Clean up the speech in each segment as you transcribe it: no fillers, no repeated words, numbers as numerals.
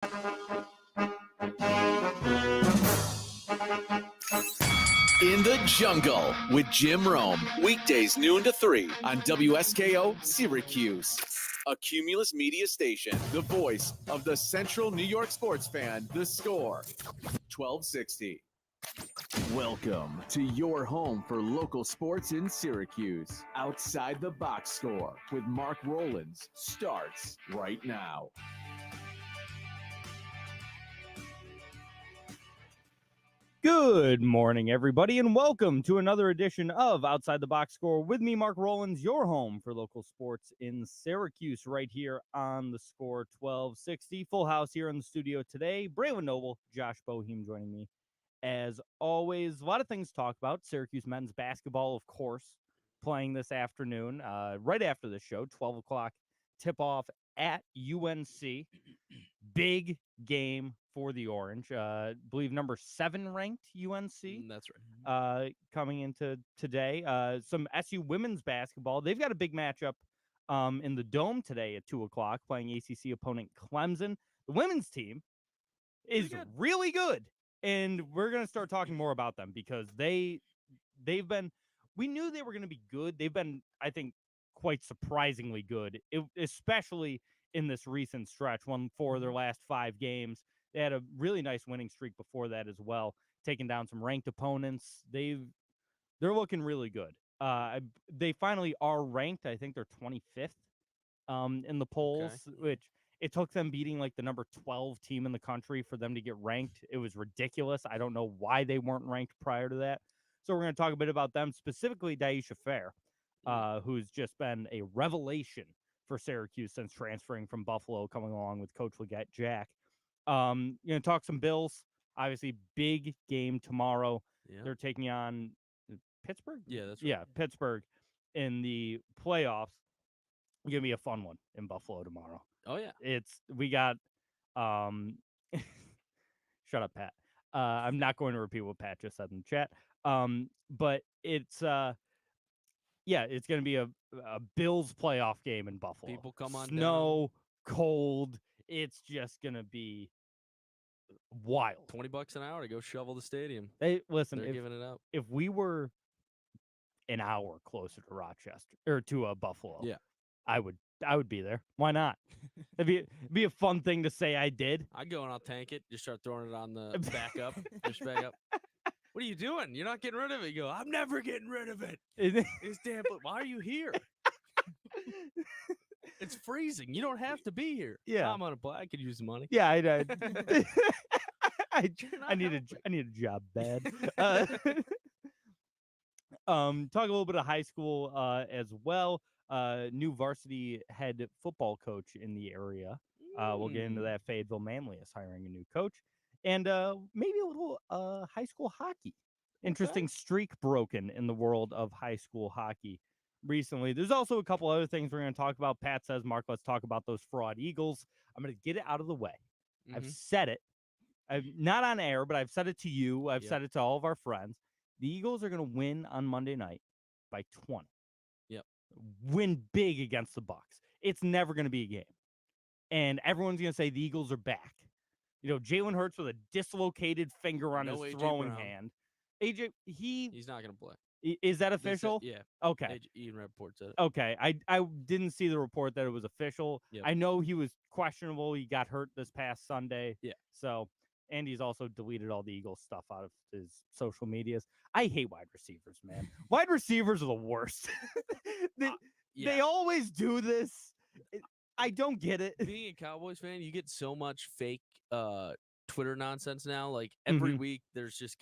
In the Jungle with Jim Rome. Weekdays noon to 3 on WSKO Syracuse. A Cumulus media station. The voice of the Central New York sports fan. The Score. 1260. Welcome to your home for local sports in Syracuse. Outside the Box Score with Mark Rowlands starts right now. Good morning, everybody, and welcome to another edition of Outside the Box Score with me, Mark Rowlands, your home for local sports in Syracuse, right here on the Score 1260. Full house here in the studio today. Braylon Noble, Josh Boheim joining me. As always, a lot of things to talk about. Syracuse men's basketball, of course, playing this afternoon, right after the show, 12 o'clock tip-off at UNC. Big game for the Orange. Believe number 7 ranked UNC. That's right. Coming into today. Some SU women's basketball. They've got a big matchup in the Dome today at 2 o'clock, playing ACC opponent Clemson. The women's team is really good. And we're going to start talking more about them because they've been, we knew they were going to be good. They've been, I think, quite surprisingly good, especially in this recent stretch. Won 4 of their last 5 games. They had a really nice winning streak before that as well, taking down some ranked opponents. They're looking really good. They finally are ranked. I think they're 25th in the polls, which it took them beating like the number 12 team in the country for them to get ranked. It was ridiculous. I don't know why they weren't ranked prior to that. So we're going to talk a bit about them, specifically Daisha Fair, who's just been a revelation for Syracuse since transferring from Buffalo, coming along with Coach Leggett Jack. Talk some Bills. Obviously, big game tomorrow. Yeah. They're taking on Pittsburgh? Yeah, that's right. Yeah, Pittsburgh in the playoffs. It's going to be a fun one in Buffalo tomorrow. Oh, yeah. We got, shut up, Pat. I'm not going to repeat what Pat just said in the chat. But it's going to be a Bills playoff game in Buffalo. People come on Snow, cold. It's just going to be wild. $20 an hour to go shovel the stadium. They're giving it up. If we were an hour closer to Rochester or to Buffalo, yeah, I would be there. Why not? It'd be a fun thing to say I did. I'd go and I'll tank it. Just start throwing it on the backup. Just back up. What are you doing? You're not getting rid of it. You go, I'm never getting rid of it. It's damn. Why are you here? It's freezing. You don't have to be here. Yeah, I'm unemployed. I could use the money. Yeah, I need a job bad. Talk a little bit of high school as well. New varsity head football coach in the area. We'll get into that. Fayetteville Manly is hiring a new coach. And maybe a little high school hockey. Interesting streak broken in the world of high school hockey recently. There's also a couple other things we're going to talk about. Pat says, Mark, let's talk about those fraud Eagles. I'm going to get it out of the way. Mm-hmm. I've said it. Not on air, but I've said it to you. I've said it to all of our friends. The Eagles are going to win on Monday night by 20. Yep. Win big against the Bucks. It's never going to be a game. And everyone's going to say the Eagles are back. Jalen Hurts with a dislocated finger on his throwing hand. AJ, he's not going to play. Is that official? Yeah. Okay. Ian Rappaport said it. Okay. I didn't see the report that it was official. Yep. I know he was questionable. He got hurt this past Sunday. Yeah. So, and he's also deleted all the Eagles stuff out of his social medias. I hate wide receivers, man. Wide receivers are the worst. They always do this. I don't get it. Being a Cowboys fan, you get so much fake Twitter nonsense now. Like every week, there's just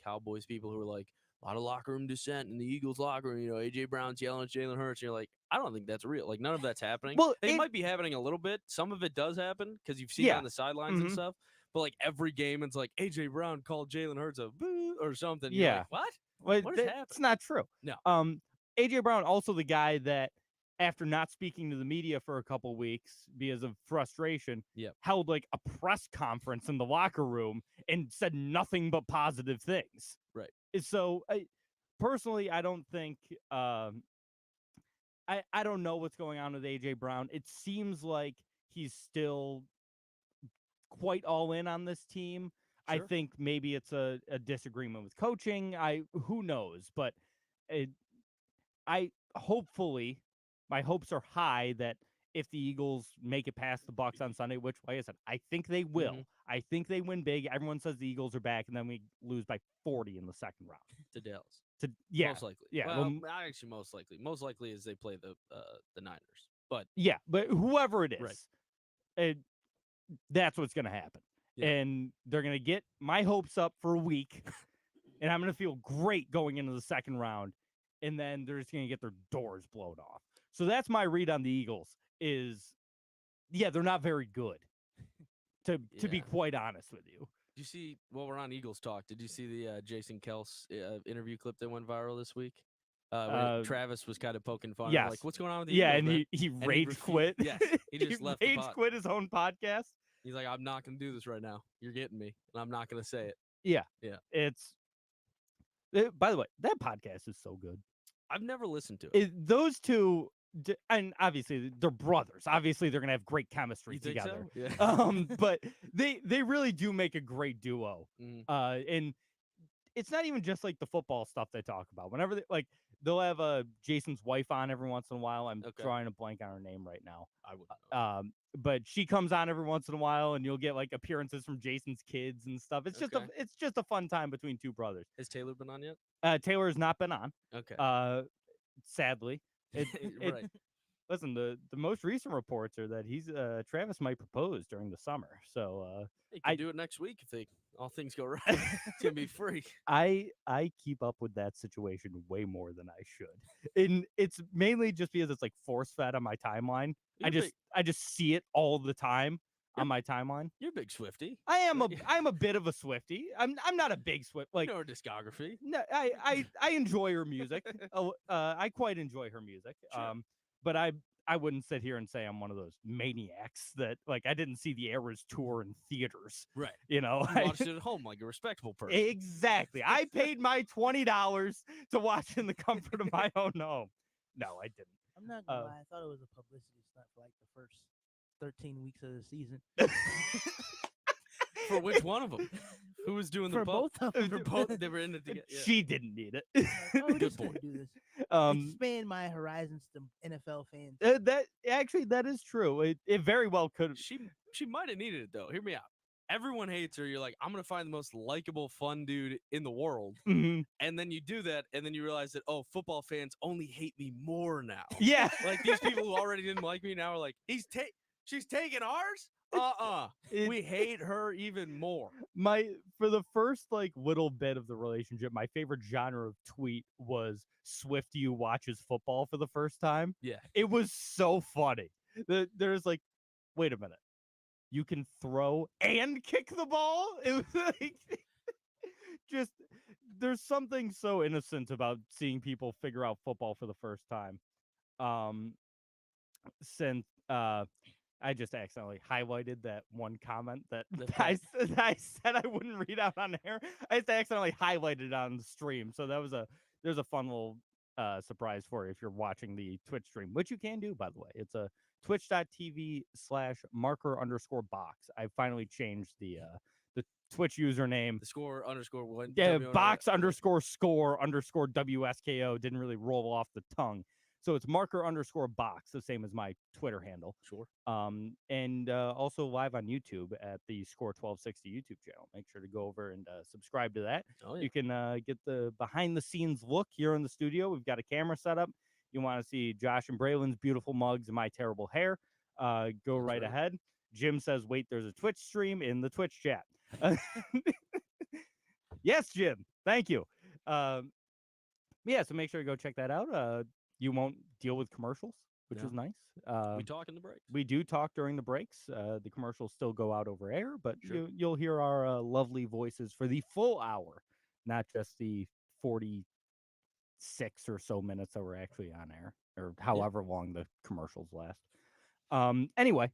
Cowboys people who are like, a lot of locker room dissent in the Eagles locker room. AJ Brown's yelling at Jalen Hurts. And you're like, I don't think that's real. Like none of that's happening. Well, it might be happening a little bit. Some of it does happen because you've seen it on the sidelines and stuff. But like every game, it's like AJ Brown called Jalen Hurts a boo or something. You're like, what? What is happening? It's not true. No. AJ Brown also the guy that, after not speaking to the media for a couple weeks because of frustration, held like a press conference in the locker room and said nothing but positive things. Right. So, personally, I don't think I don't know what's going on with AJ Brown. It seems like he's still quite all in on this team. I Sure. think maybe it's a disagreement with coaching. Who knows, but hopefully my hopes are high that if the Eagles make it past the Bucs on Sunday, which, like I said, I think they will. Mhm. I think they win big. Everyone says the Eagles are back, and then we lose by 40 in the second round. To Dallas. Most likely. Yeah. Well, not actually most likely. Most likely is they play the Niners. But yeah, but whoever it is, right. That's what's going to happen. Yeah. And they're going to get my hopes up for a week, and I'm going to feel great going into the second round, and then they're just going to get their doors blown off. So that's my read on the Eagles is, they're not very good, to be quite honest with you. Did you see, while we're on Eagles talk, did you see the Jason Kels interview clip that went viral this week? Where Travis was kind of poking fun. Yes. Like, what's going on with the Eagles, Eagles, and he rage quit. Yes, he just left the rage pod. quit his own podcast. He's like, I'm not going to do this right now. You're getting me, and I'm not going to say it. Yeah. Yeah. By the way, that podcast is so good. I've never listened to it. Those two, and obviously they're brothers. Obviously they're gonna have great chemistry together. So? Yeah. But they really do make a great duo. And it's not even just like the football stuff they talk about. Whenever they'll have Jason's wife on every once in a while. I'm drawing a blank on her name right now. I would. But she comes on every once in a while, and you'll get like appearances from Jason's kids and stuff. It's just a fun time between two brothers. Has Taylor been on yet? Taylor has not been on. Okay. Sadly. Right. Listen, the most recent reports are that Travis might propose during the summer. So he can do it next week if all things go right. It's gonna be free. I keep up with that situation way more than I should, and it's mainly just because it's like force fed on my timeline. I just see it all the time on my timeline. You're a big Swiftie. I'm a bit of a Swiftie. I'm not a big Swift. Like, her discography. No, I enjoy her music. I quite enjoy her music. Sure. But I wouldn't sit here and say I'm one of those maniacs that I didn't see the Eras tour in theaters. Right. You know, you watched it at home like a respectable person. Exactly. I paid my $20 to watch in the comfort of my own home. No, I didn't. I'm not gonna lie. I thought it was a publicity stunt for like the first 13 weeks of the season. For which one of them? Who was doing the both of them? For both, they were in it together. Yeah. She didn't need it. Good point. Do this. Expand my horizons to NFL fans. That is true. It very well could. She might have needed it though. Hear me out. Everyone hates her. You're like, I'm gonna find the most likable, fun dude in the world, and then you do that, and then you realize that football fans only hate me more now. Yeah, like these people who already didn't like me now are like, she's taking ours. We hate her even more. For the first little bit of the relationship, my favorite genre of tweet was Swiftie watches football for the first time. Yeah, it was so funny. There's wait a minute. You can throw and kick the ball? It was just there's something so innocent about seeing people figure out football for the first time. Since I just accidentally highlighted that one comment that I said I wouldn't read out on air. I just accidentally highlighted it on the stream. So there's a fun little surprise for you if you're watching the Twitch stream, which you can do, by the way. It's a twitch.tv/marker_box. I finally changed the Twitch username. The score _1. Yeah, box_score_WSKO didn't really roll off the tongue. So it's marker_box, the same as my Twitter handle. Sure. And also live on YouTube at the Score 1260 YouTube channel. Make sure to go over and subscribe to that. Oh, yeah. You can get the behind the scenes look here in the studio. We've got a camera set up. You want to see Josh and Braylon's beautiful mugs and my terrible hair, go right ahead. Jim says, wait, there's a Twitch stream in the Twitch chat. Yes, Jim. Thank you. So make sure to go check that out. You won't deal with commercials, which is nice. We talk in the breaks. We do talk during the breaks. The commercials still go out over air, but sure. You'll hear our lovely voices for the full hour, not just the 46 or so minutes that we're actually on air, or however long the commercials last. Anyway,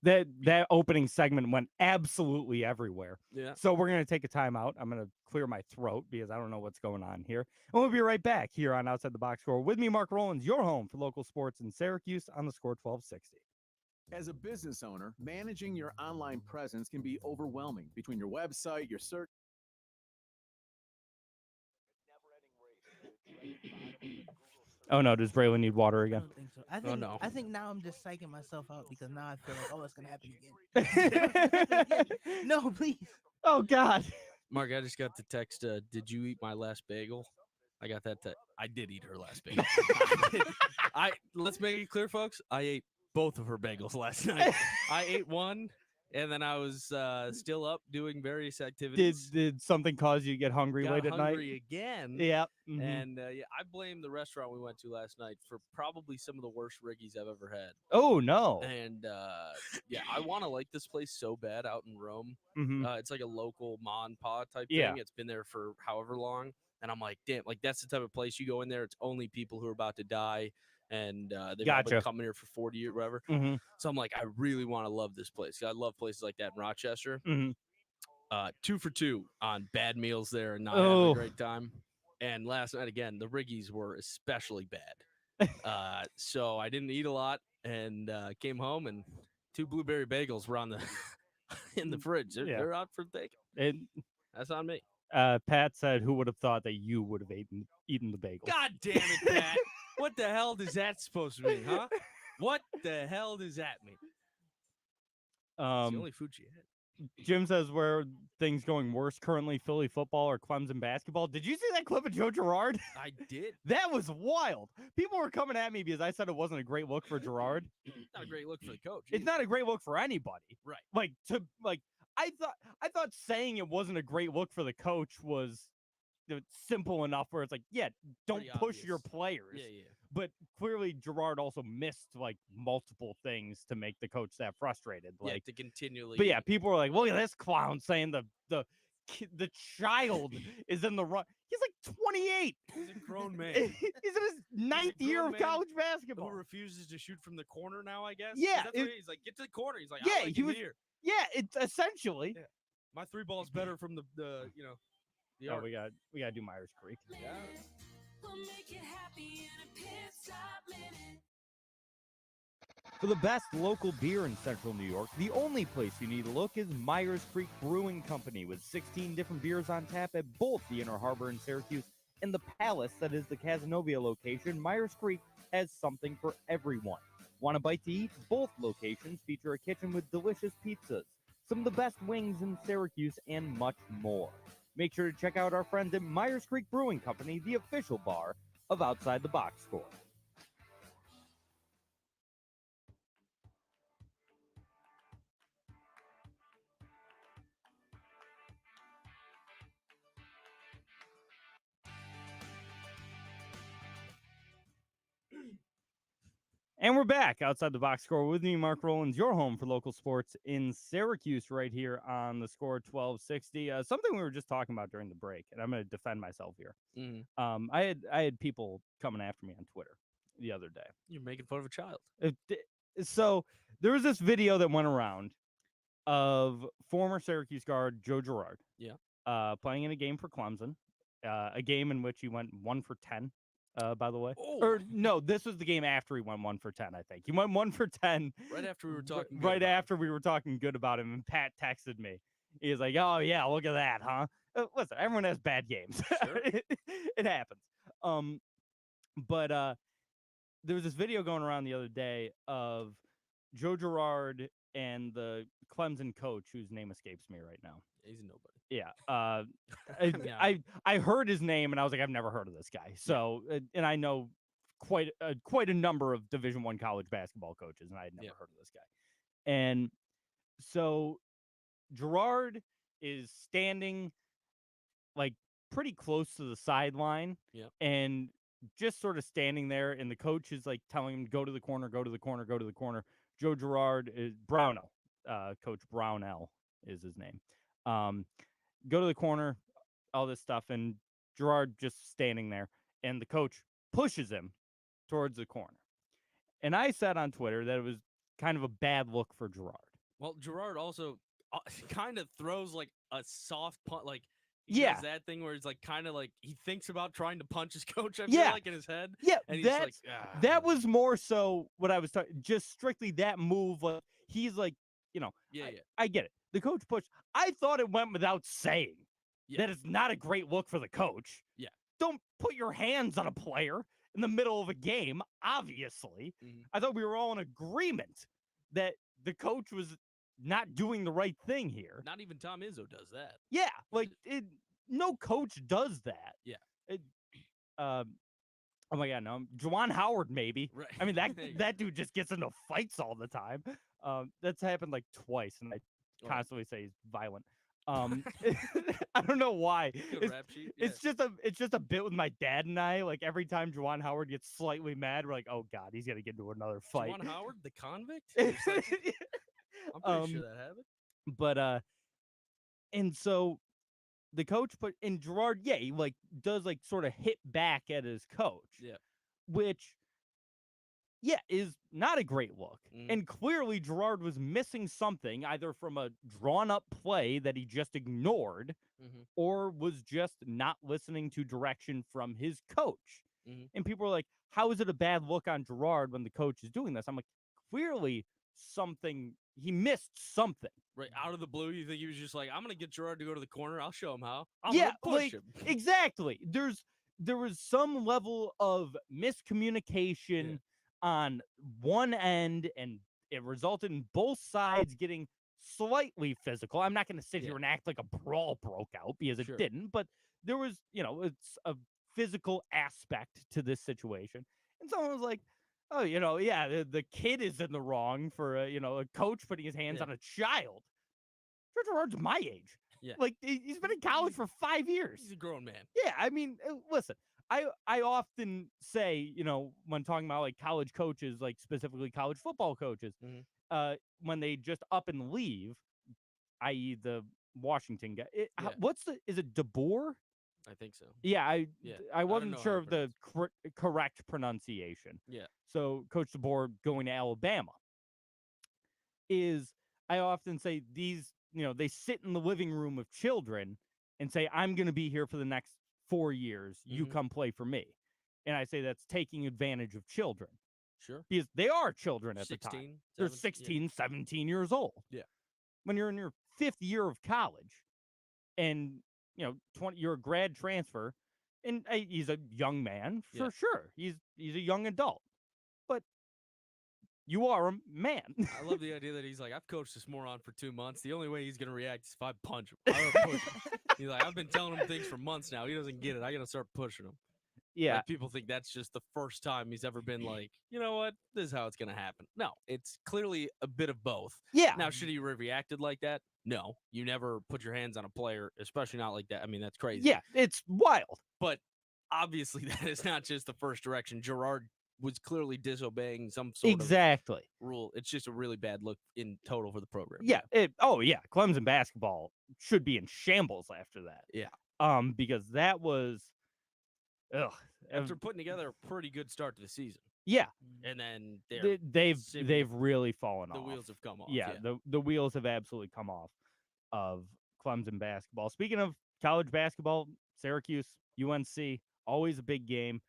that opening segment went absolutely everywhere. Yeah. So we're going to take a time out. I'm going to clear my throat because I don't know what's going on here. And we'll be right back here on Outside the Box Score with me, Mark Rowlands, your home for local sports in Syracuse on the Score 1260. As a business owner, managing your online presence can be overwhelming between your website, your search. Oh no, does Braylon need water I again? don't think so. I think no. I think now I'm just psyching myself out because now I feel like, oh, it's gonna happen again. No, please. Oh God. Mark, I just got the text. Did you eat my last bagel? I got that. I did eat her last bagel. Let's make it clear, folks. I ate both of her bagels last night. I ate one, and then I was still up doing various activities. Did something cause you to get hungry Got late at night? hungry again. Yeah. Mhm. And I blame the restaurant we went to last night for probably some of the worst riggies I've ever had. Oh no. And I want to like this place so bad out in Rome. Mhm. It's like a local ma and pa type Yeah. thing. It's been there for however long. And I'm like, damn, like that's the type of place you go in there. It's only people who are about to die. And they've all been Gotcha. coming here for 40 years, whatever. Mhm. So I'm like, I really want to love this place. I love places like that in Rochester. Mhm. 2 for 2 on bad meals there and not having Oh. a great time. And last night, again, the riggies were especially bad. So I didn't eat a lot and came home, and 2 blueberry bagels were on the in the fridge. Yeah. They're out for taking. And That's on me. Pat said, "Who would have thought that you would have eaten the bagel?" God damn it, Pat. What the hell does that supposed to mean, huh? What the hell does that mean? It's the only food she had. Jim says, "Where things going worse currently, Philly football or Clemson basketball?" Did you see that clip of Joe Girard? I did. That was wild. People were coming at me because I said it wasn't a great look for Girard. Not a great look for the coach. It's not a great look for anybody. Right. I thought saying it wasn't a great look for the coach was simple enough where it's like, yeah, don't Pretty push obvious. your players. Yeah. But clearly Girard also missed like multiple things to make the coach that frustrated. Yeah, Like to continually. But yeah, people were like, look at this clown saying the child is in the run. He's like 28. He's a grown man. He's in his ninth year grown of man college basketball. Who refuses to shoot from the corner now, I guess? Yeah, That's what he's like, get to the corner. He's like, yeah, I like he it was- here. Yeah, it's essentially. Yeah. My 3 ball is better from the the Oh, arc. we got to do Myers Creek. Yeah. We'll make you happy in a pit stop minute. For the best local beer in central New York, the only place you need to look is Myers Creek Brewing Company, with 16 different beers on tap at both the Inner Harbor in Syracuse and the Palace that is the Casanova location. Myers Creek has something for everyone. Want a bite to eat? Both locations feature a kitchen with delicious pizzas, some of the best wings in Syracuse, and much more. Make sure to check out our friends at Myers Creek Brewing Company, the official bar of Outside the Box Score. And we're back outside the box score with me, Mark Rowlands, your home for local sports in Syracuse, right here on the score 1260. Something we were just talking about during the break, and I'm going to defend myself here. Mm-hmm. I had people coming after me on Twitter the other day. You're making fun of a child. So there was this video that went around of former Syracuse guard Joe Girard. Yeah. Playing in a game for Clemson, a game in which he went 1 for 10. By the way, Oh. or no, this was the game after he went 1 for 10. I think he went 1 for 10 Right after we were talking. Right after we were talking good about him, and Pat texted me. He was like, "Oh yeah, look at that, huh?" Listen, everyone has bad games. Sure. It happens. But there was this video going around the other day of Joe Girard and the Clemson coach, whose name escapes me right now. He's a nobody. Yeah. Yeah. I heard his name and I was like, I've never heard of this guy. So, and I know quite a number of Division I college basketball coaches, and I had never heard of this guy. And so Girard is standing like pretty close to the sideline, and just sort of standing there, and the coach is like telling him, go to the corner, go to the corner, go to the corner. Joe Girard is Brownell. Coach Brownell is his name. Go to the corner, all this stuff, and Girard just standing there, and the coach pushes him towards the corner. And I said on Twitter that it was kind of a bad look for Girard. Well, Girard also kind of throws like a soft punt, like He Yeah. does that thing where he's like kind of like he thinks about trying to punch his coach. I Yeah. feel like in his head. Yeah, And he's like, that was more so what I was talking. Just strictly that move. Like he's like, yeah. I get it. The coach pushed. I thought it went without saying Yeah. that it's not a great look for the coach. Yeah. Don't put your hands on a player in the middle of a game. Obviously, Mhm. I thought we were all in agreement that the coach was not doing the right thing here. Not even Tom Izzo does that. Yeah, like no coach does that. Yeah. Oh my God, no, Juwan Howard maybe. Right. I mean There you go. that dude just gets into fights all the time. That's happened like twice, and I Right. constantly say he's violent. I don't know why. Good rap sheet. It's just a bit with my dad and I. Like every time Juwan Howard gets slightly mad, we're like, oh God, he's gonna get into another fight. Juwan Howard, the convict. It's like- I'm pretty sure that happened. But and so the coach put in Gerard, yeah, he like does like sort of hit back at his coach. Yeah. Which is not a great look. Mhm. And clearly Gerard was missing something, either from a drawn up play that he just ignored, Mhm. or was just not listening to direction from his coach. Mhm. And people are like, how is it a bad look on Gerard when the coach is doing this? I'm like, clearly he missed something. Right out of the blue, you think he was just like, I'm gonna get Gerard to go to the corner. I'll show him how. I'm Yeah, gonna push like, him. Exactly. There was some level of miscommunication on one end, and it resulted in both sides getting slightly physical. I'm not going to sit Yeah. here and act like a brawl broke out because it Sure. didn't, but there was, it's a physical aspect to this situation. And someone was like, oh, yeah, the kid is in the wrong for, a coach putting his hands Yeah. on a child. George Gerard's my age. Yeah. Like, he's been in college for 5 years. He's a grown man. Yeah, I mean, listen, I often say, when talking about like college coaches, like specifically college football coaches, Mhm. When they just up and leave, i.e. the Washington guy, Yeah. is it DeBoer? I think so. Yeah, I don't wasn't know how sure to of the correct pronunciation. Yeah. So Coach DeBoer going to Alabama I often say these, they sit in the living room of children and say, I'm going to be here for the next 4 years. You Mhm. come play for me. And I say that's taking advantage of children Sure. because they are children at the time. 16. They're 17, 16, 17 years old. Yeah. When you're in your 5th year of college and, 20, you're a grad transfer, and he's a young man for Yeah. sure. He's a young adult, but you are a man. I love the idea that he's like, I've coached this moron for 2 months. The only way he's gonna react is if I punch him. I would push him. He's like, I've been telling him things for months now. He doesn't get it. I gotta start pushing him. Yeah. Like, people think that's just the first time he's ever been like, you know what? This is how it's gonna happen. No, it's clearly a bit of both. Yeah. Now, should he have reacted like that? No. You never put your hands on a player, especially not like that. I mean, that's crazy. Yeah, it's wild. But obviously, that is not just the first direction. Gerard was clearly disobeying some sort Exactly. of rule. It's just a really bad look in total for the program. Yeah. Clemson basketball should be in shambles after that. Yeah. Because that was, After putting together a pretty good start to the season. yeah, And then they've really fallen off. the wheels have come off. Yeah, the wheels have absolutely come off of Clemson basketball. Speaking of college basketball, Syracuse, UNC, always a big game.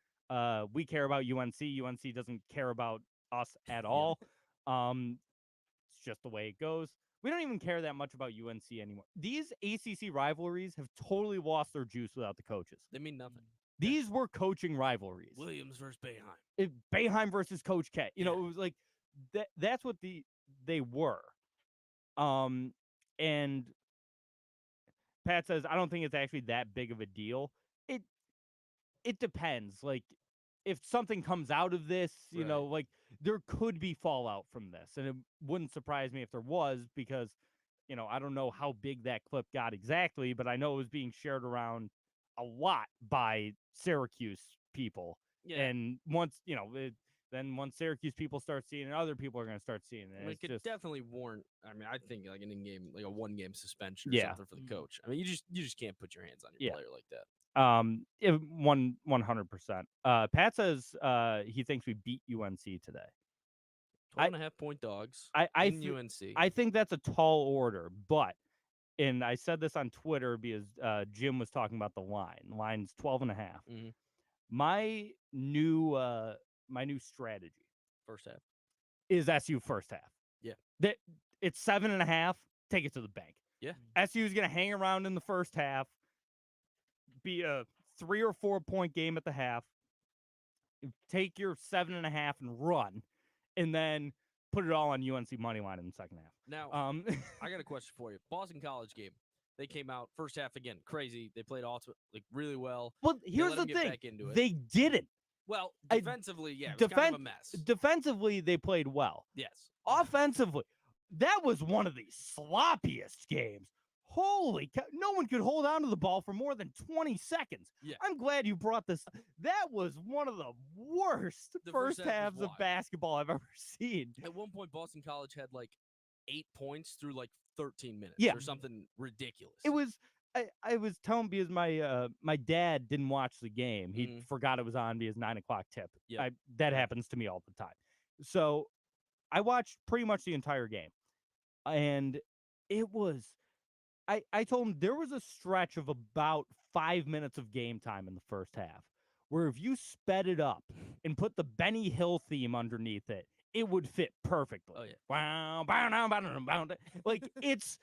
We care about UNC. UNC doesn't care about us at all. It's just the way it goes. We don't even care that much about UNC anymore. These ACC rivalries have totally lost their juice without the coaches. They mean nothing. These were coaching rivalries. Williams versus Boeheim. Boeheim versus Coach K. It Yeah. was like that's what they were. And Pat says, I don't think it's actually that big of a deal. It depends. Like, if something comes out of this, Right. like there could be fallout from this. And it wouldn't surprise me if there was, because, I don't know how big that clip got exactly, but I know it was being shared around a lot by Syracuse people. Yeah. And once, then once Syracuse people start seeing it, other people are going to start seeing it. I mean, It's it could just, definitely warrant. I mean, I think like an in-game, like a one-game suspension or Yeah. something for the coach. I mean, you just can't put your hands on your Yeah. player like that. 100%. Pat says he thinks we beat UNC today. 12.5 point dogs I in thi- UNC. I think that's a tall order, but and I said this on Twitter because Jim was talking about the line. The line's 12.5. Mhm. My new strategy First half. is SU first half. Yeah. That it's 7.5. Take it to the bank. Yeah. SU is gonna hang around in the first half, be a 3 or 4 point game at the half. Take your 7.5 and run, and then put it all on UNC money line in the second half. Now, Um, I got a question for you. Boston College game. They came out first half again, crazy. They played really well. well, here's let the 'em get thing: back into it. they didn't. Well, I- defensively, yeah, it was kind of a mess. Defensively, they played well. Yes. Offensively, that was one of the sloppiest games. Holy cow. No one could hold on to the ball for more than 20 seconds. Yeah. I'm glad you brought this. That was one of the worst The first first half was halves of wild. basketball I've ever seen. At one point, Boston College had like 8 points through like 13 minutes Yeah. or something ridiculous. It was. I was telling because my dad didn't watch the game. He Mhm. forgot it was on because 9 o'clock tip. Yep. That Yep. happens to me all the time. So I watched pretty much the entire game, and it was. I told him there was a stretch of about 5 minutes of game time in the first half where if you sped it up and put the Benny Hill theme underneath it, it would fit perfectly. Oh, yeah. Wow, bow, down, bow, down, bow, down. Like it's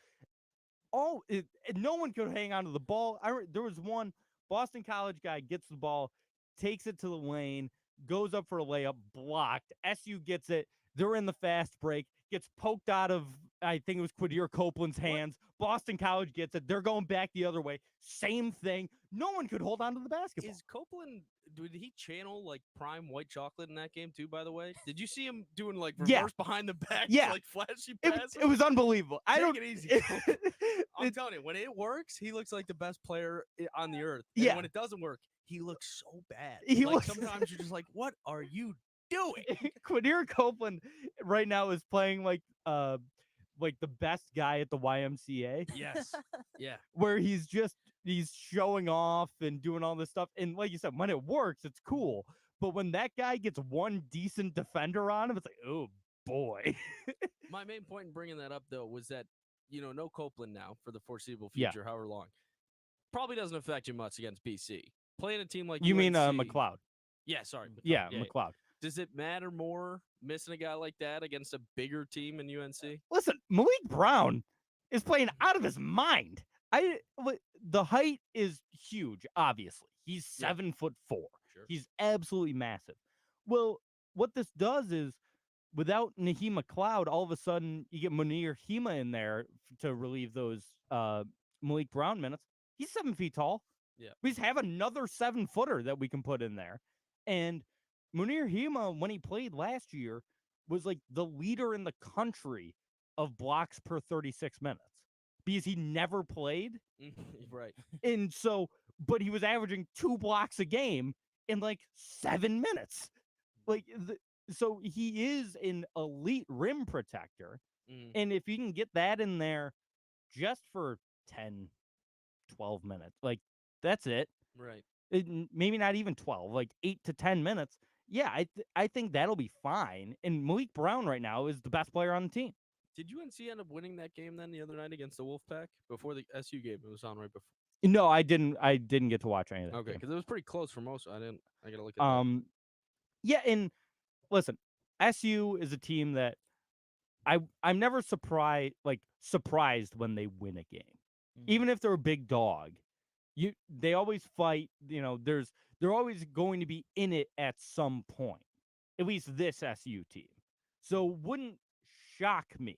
no one could hang on to the ball. There was one Boston College guy gets the ball, takes it to the lane, goes up for a layup, blocked. SU gets it. They're in the fast break, gets poked out of, I think it was Quadir Copeland's hands. Boston College gets it. They're going back the other way. Same thing. No one could hold on to the basketball. Is Copeland, did he channel like prime white chocolate in that game too, by the way? Did you see him doing like reverse Yeah. behind the back, Yeah. like flashy It, passes? it was unbelievable. I Take don't. it easy. I'm telling you, when it works, he looks like the best player on the earth. And Yeah. when it doesn't work, he looks so bad. He like looks- sometimes you're just like, what are you doing? Quadir Copeland right now is playing like the best guy at the YMCA, Yes. Yeah. where he's showing off and doing all this stuff. And like you said, when it works, it's cool. But when that guy gets one decent defender on him, it's like, oh boy. My main point in bringing that up, though, was that, no Copeland now for the foreseeable Yeah. future, however long. Probably doesn't affect you much against BC. Playing a team like You mean UNC McLeod? Yeah, sorry. McLeod. Yeah, McLeod. Does it matter more missing a guy like that against a bigger team in UNC? Listen, Malik Brown is playing out of his mind. The height is huge, obviously. He's 7'4". Sure. He's absolutely massive. Well, what this does is without Naheem McLeod, all of a sudden you get Munir Hema in there to relieve those Malik Brown minutes. He's 7 feet tall. Yeah. We just have another 7-footer that we can put in there. And Munir Hema, when he played last year, was like the leader in the country of blocks per 36 minutes because he never played. Right. And so, but he was averaging 2 blocks a game in like 7 minutes. Like, so he is an elite rim protector. Mhm. And if you can get that in there just for 10, 12 minutes, like that's it. Right. Maybe not even 12, like 8 to 10 minutes. Yeah, I think that'll be fine. And Malik Brown right now is the best player on the team. Did UNC end up winning that game then the other night against the Wolfpack before the SU game? It was on right before. No, I didn't get to watch any of that. Okay, game. because it was pretty close for most. I gotta look at that. Yeah, and listen, SU is a team that I'm never surprised when they win a game. Even if they're a big dog. They always fight, they're always going to be in it at some point. At least this SU team. So wouldn't shock me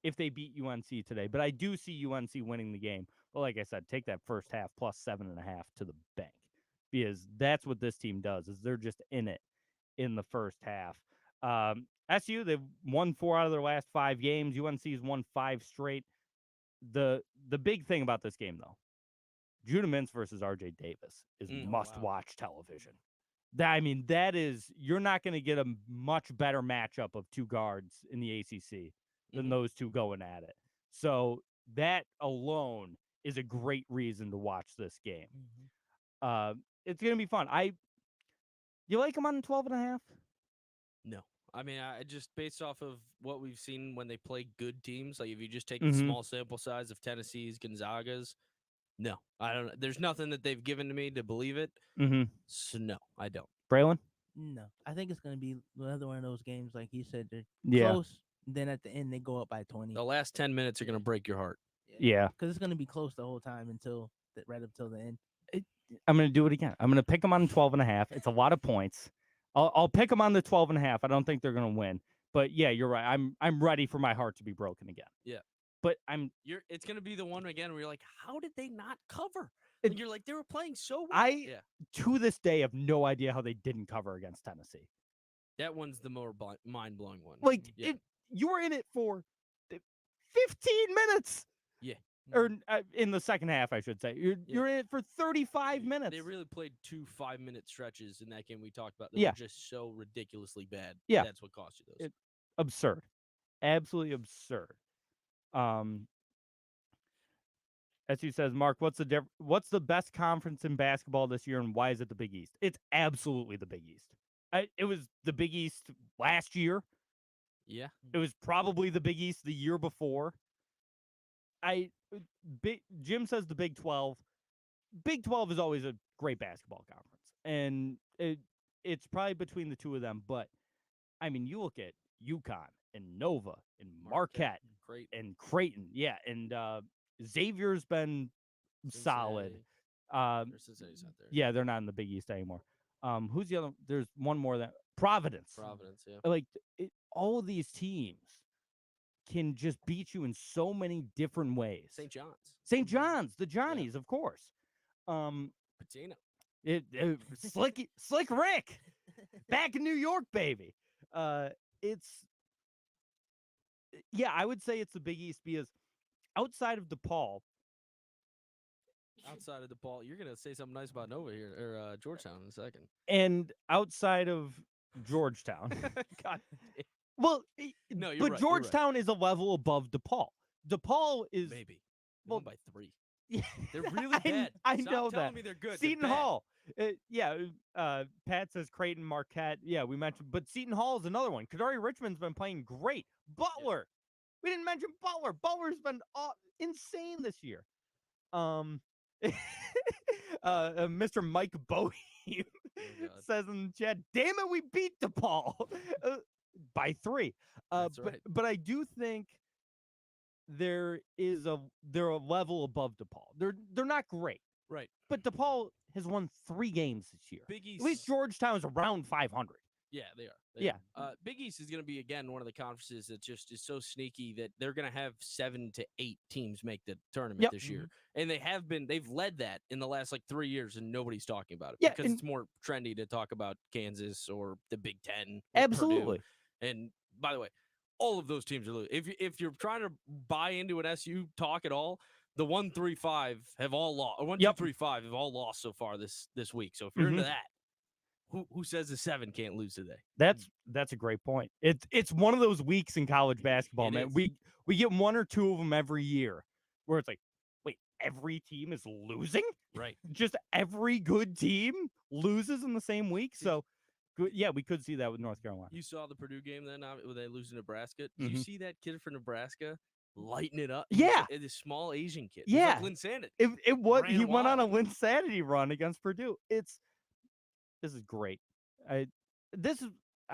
if they beat UNC today, but I do see UNC winning the game. But like I said, take that first half plus 7.5 to the bank. Because that's what this team does, is they're just in it in the first half. SU, they've won 4 out of their last 5 games. UNC's won 5 straight. The big thing about this game, though, Judah Mintz versus RJ Davis is must-watch television. That is, you're not going to get a much better matchup of 2 guards in the ACC than those two going at it. So that alone is a great reason to watch this game. It's going to be fun. You like him on 12.5? No, I mean, I just based off of what we've seen when they play good teams, like if you just take Mhm. the small sample size of Tennessee's, Gonzaga's, no, I don't. There's nothing that they've given to me to believe it. Mm-hmm. So no, I don't. Braylon? No, I think it's gonna be another one of those games, like he said, they're Yeah. close. Then at the end, they go up by 20. The last 10 minutes are gonna break your heart. Yeah. because it's gonna be close the whole time right up till the end. I'm going to do it again. I'm going to pick them on 12.5. It's a lot of points. I'll pick them on the 12.5. I don't think they're going to win. But yeah, you're right. I'm ready for my heart to be broken again. Yeah. But It's gonna be the one again where you're like, how did they not cover? It- And you're like, they were playing so well. I to this day have no idea how they didn't cover against Tennessee. That one's the more mind blowing one. Like Yeah. you were in it for 15 minutes. Yeah. Or in the second half, I should say. You're in it for 35 minutes. They really played 2 5-minute stretches in that game we talked about. That Yeah. were just so ridiculously bad. Yeah. That's what cost you those. Absurd. Absolutely absurd. As he says, Mark, what's the best conference in basketball this year, and why is it the Big East? It's absolutely the Big East. It was the Big East last year. Yeah. It was probably the Big East the year before. Jim says the Big 12. Big 12 is always a great basketball conference, and it's probably between the two of them. But I mean, you look at UConn and Nova and Marquette and Creighton, yeah, and Xavier's been solid. Cincinnati's not there. Yeah, they're not in the Big East anymore. Who's the other? There's one more that Providence. Yeah. Like all of these teams can just beat you in so many different ways. St. John's. St. John's, the Johnnies, of course. Patino. Slick Rick, back in New York, baby. I would say it's the Big East because outside of DePaul, you're gonna say something nice about Nova here or Georgetown in a second. And outside of Georgetown, God. well, No, you're but right, Georgetown is a level above DePaul. DePaul is Maybe. well, Won by 3. Yeah, They're really bad. I Stop know telling that. me they're good. Seton they're bad. Hall. Pat says Creighton, Marquette. Yeah, we mentioned, but Seton Hall is another one. Kadari Richmond's been playing great. Butler. We didn't mention Butler. Butler's been insane this year. Mr. Mike Bowie says in the chat, "Damn it, we beat DePaul by 3." That's right. But I do think they're a level above DePaul. They're not great. Right. But DePaul has won 3 games this year. Big East. At least Georgetown's around 500. Yeah, they are. Yeah. Big East is going to be, again, one of the conferences that just is so sneaky that they're going to have 7 to 8 teams make the tournament this year. And they've led that in the last 3 years, and nobody's talking about it because it's more trendy to talk about Kansas or the Big Ten. Absolutely. Purdue. And by the way, all of those teams are losing. If you're trying to buy into an SU talk at all, the 1-3-5 have all lost. 1-2-3-5 have all lost so far this week. So if you're into that, who says the 7 can't lose today? That's a great point. It's one of those weeks in college basketball, man. Is. We get 1 or 2 of them every year where it's like, wait, every team is losing? Right. Just every good team loses in the same week. So yeah, we could see that with North Carolina. You saw the Purdue game then when they lose to Nebraska. Did you see that kid from Nebraska lighting it up? Yeah. The small Asian kid. Yeah. Like Linsanity. He went on a Linsanity run against Purdue. This is great. I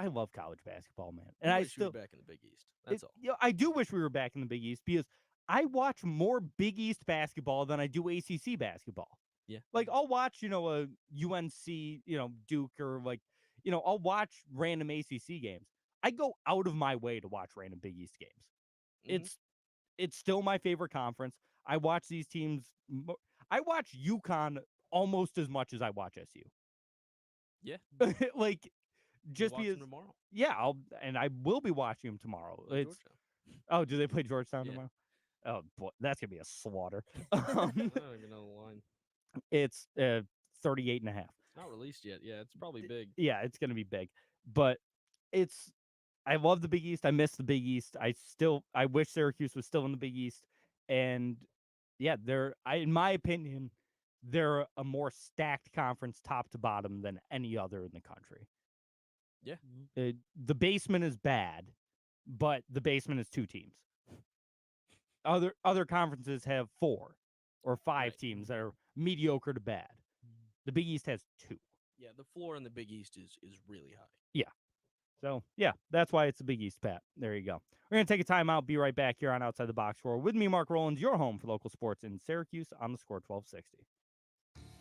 love college basketball, man. And I wish we still were back in the Big East. That's all. I do wish we were back in the Big East because I watch more Big East basketball than I do ACC basketball. Yeah. Like I'll watch, a UNC, Duke or I'll watch random ACC games. I go out of my way to watch random Big East games. It's still my favorite conference. I watch these teams. I watch UConn almost as much as I watch SU. Yeah. Just because. Tomorrow. Yeah, I will be watching them tomorrow. Oh, do they play Georgetown tomorrow? Oh boy, that's gonna be a slaughter. I don't even know the line. It's 38.5. Not released yet. Yeah, it's probably big. Yeah, it's gonna be big. But I love the Big East. I miss the Big East. I wish Syracuse was still in the Big East. And yeah, in my opinion, they're a more stacked conference top to bottom than any other in the country. Yeah. The basement is bad, but the basement is 2 teams. Other conferences have 4 or 5 Right. teams that are mediocre to bad. The Big East has 2. Yeah, the floor in the Big East is really high. So, yeah, that's why it's the Big East, Pat. There you go. We're going to take a timeout. Be right back here on Outside the Box Score. With me, Mark Rowlands, your home for local sports in Syracuse on the Score 1260.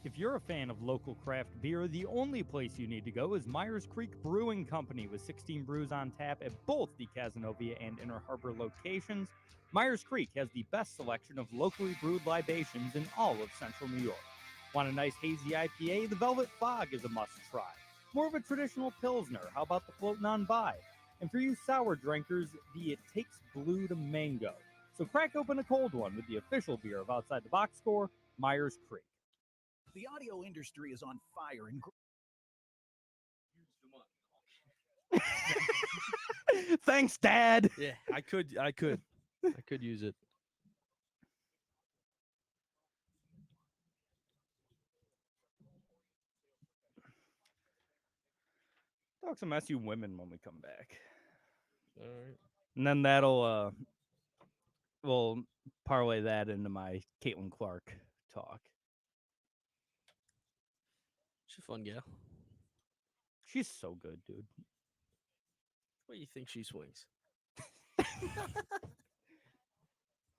If you're a fan of local craft beer, the only place you need to go is Myers Creek Brewing Company with 16 brews on tap at both the Cazenovia and Inner Harbor locations. Myers Creek has the best selection of locally brewed libations in all of central New York. Want a nice hazy IPA? The Velvet Fog is a must-try. More of a traditional Pilsner, how about the Floatin' on By? And for you sour drinkers, the It Takes Blue to Mango. So crack open a cold one with the official beer of Outside the Box Score, Myers Creek. The audio industry is on fire in Thanks, Dad. Yeah, I could use it. Talk some SU women when we come back. All right. And then that'll we'll parlay that into my Caitlin Clark talk. She's a fun gal. She's so good, dude. What do you think she swings?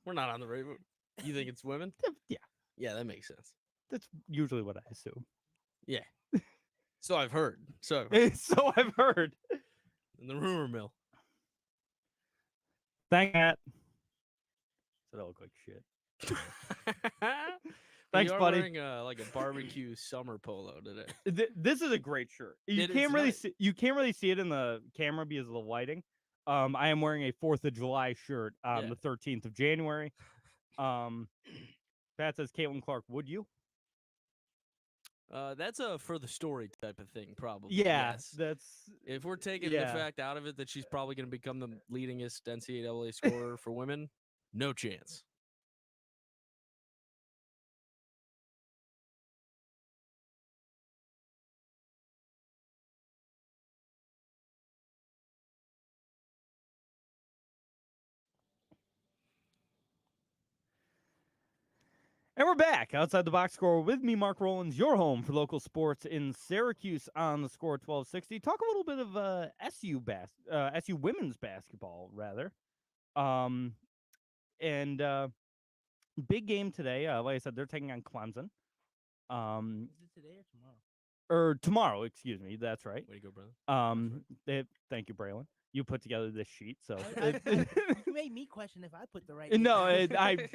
We're not on the radio. You think it's women? Yeah, Yeah, that makes sense. that's usually what I assume. Yeah. So I've heard. So So I've heard. in the rumor mill. Thank that. So that look like shit. Thanks, you are buddy. wearing like a barbecue summer polo today. This is a great shirt. You It is can't really nice. see, you can't really see it in the camera because of the lighting. I am wearing a 4th of July shirt on Yeah. the 13th of January. Pat says, Caitlin Clark, would you? That's a for the story type of thing, probably. Yeah, Yes. that's If we're taking yeah. the fact out of it that she's probably going to become the leadingest NCAA scorer for women, no chance. And we're back outside the box score with me, Mark Rowlands, your home for local sports in Syracuse on the Score 1260. Talk a little bit of SU women's basketball, rather. And big game today. Like I said, they're taking on Clemson. Is it today or tomorrow? Or tomorrow, excuse me. That's right. Way to go, brother. Thank you, Braylon. You put together this sheet, so You made me question if I put the right. no, date. I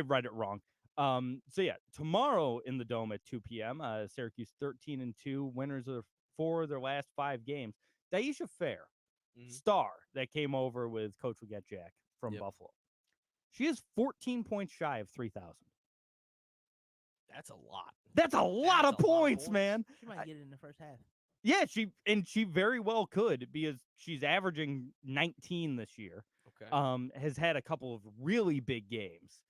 read it wrong. So yeah, tomorrow in the Dome at 2 p.m. Syracuse 13-2, winners of 4 of their last 5 games. Daisha Fair, Mhm. star that came over with Coach Leggett Jack from Yep. Buffalo. She is 14 points shy of 3,000. That's a lot. That's a lot of points, man. She might get it in the first half. Yeah, she very well could because she's averaging 19 this year. Okay. Has had a couple of really big games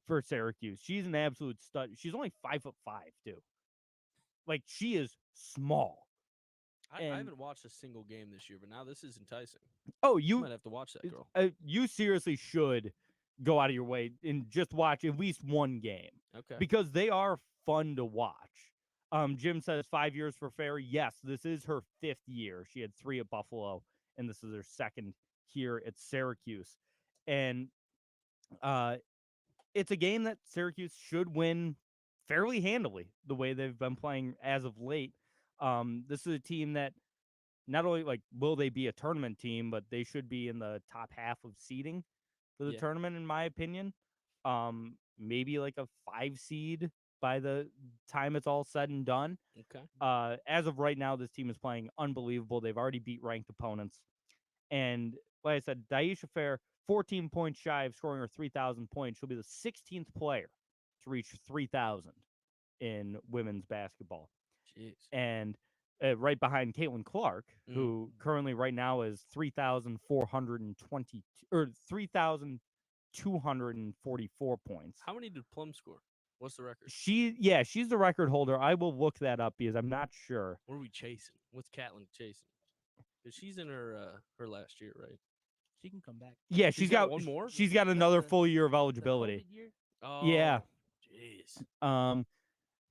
for Syracuse. She's an absolute stud. She's only 5'5" too. Like she is small. I and- haven't watched a single game this year, but now this is enticing. Oh, You you might have to watch that girl. you seriously should go out of your way and just watch at least one game Okay. because they are fun to watch. Jim says 5 years for Fair. Yes, this is her 5th year. She had 3 at Buffalo, and this is her 2nd here at Syracuse. And it's a game that Syracuse should win fairly handily the way they've been playing as of late. This is a team that not only will they be a tournament team, but they should be in the top half of seeding for the Yeah. tournament, in my opinion. Maybe like a 5 seed by the time it's all said and done. Okay. As of right now, this team is playing unbelievable. They've already beat ranked opponents. And like I said, Daisha Fair, 14 points shy of scoring her 3,000 points. She'll be the 16th player to reach 3,000 in women's basketball. Jeez. And right behind Caitlin Clark, who currently right now is 3,420 or 3,244 points. How many did Plum score? What's the record? She's the record holder. I will look that up because I'm not sure. What are we chasing? What's Catlin chasing? Because she's in her last year, right? She can come back. Yeah, She's got one more? She's got another The- full year of The eligibility. COVID year? Oh, Yeah. Jeez.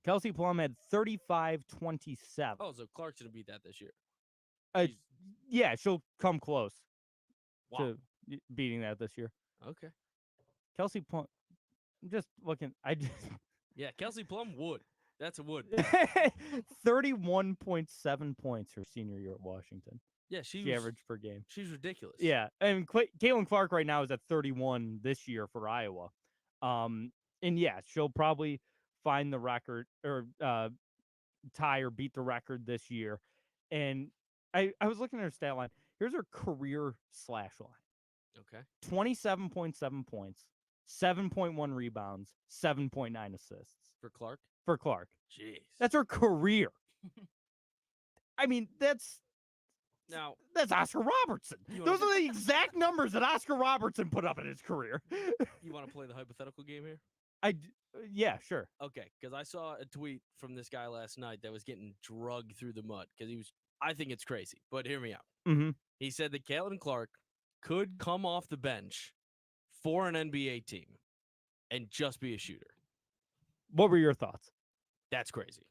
Kelsey Plum had 35-27. Oh, so Clark's gonna beat that this year. Uh, She's- yeah, she'll come close Wow. to beating that this year. Okay. Kelsey Plum, I'm just looking. I just Yeah, Kelsey Plum would. That's a would. 31.7 points her senior year at Washington. Yeah, She averaged per game. She's ridiculous. Yeah, and Caitlin Clark right now is at 31 this year for Iowa. And yeah, she'll probably find the record or tie or beat the record this year. And I was looking at her stat line. Here's her career slash line. Okay. 27.7 points, 7.1 rebounds, 7.9 assists For Clark. for Clark. Jeez. That's her career. I mean, that's Now, Oscar Robertson. You wanna Those are the exact numbers that Oscar Robertson put up in his career. you want to play the hypothetical game here? Yeah, sure. Okay, because I saw a tweet from this guy last night that was getting drugged through the mud because he was. I think it's crazy, but hear me out. Mm-hmm. He said that Caitlin Clark could come off the bench for an NBA team and just be a shooter. What were your thoughts? That's crazy.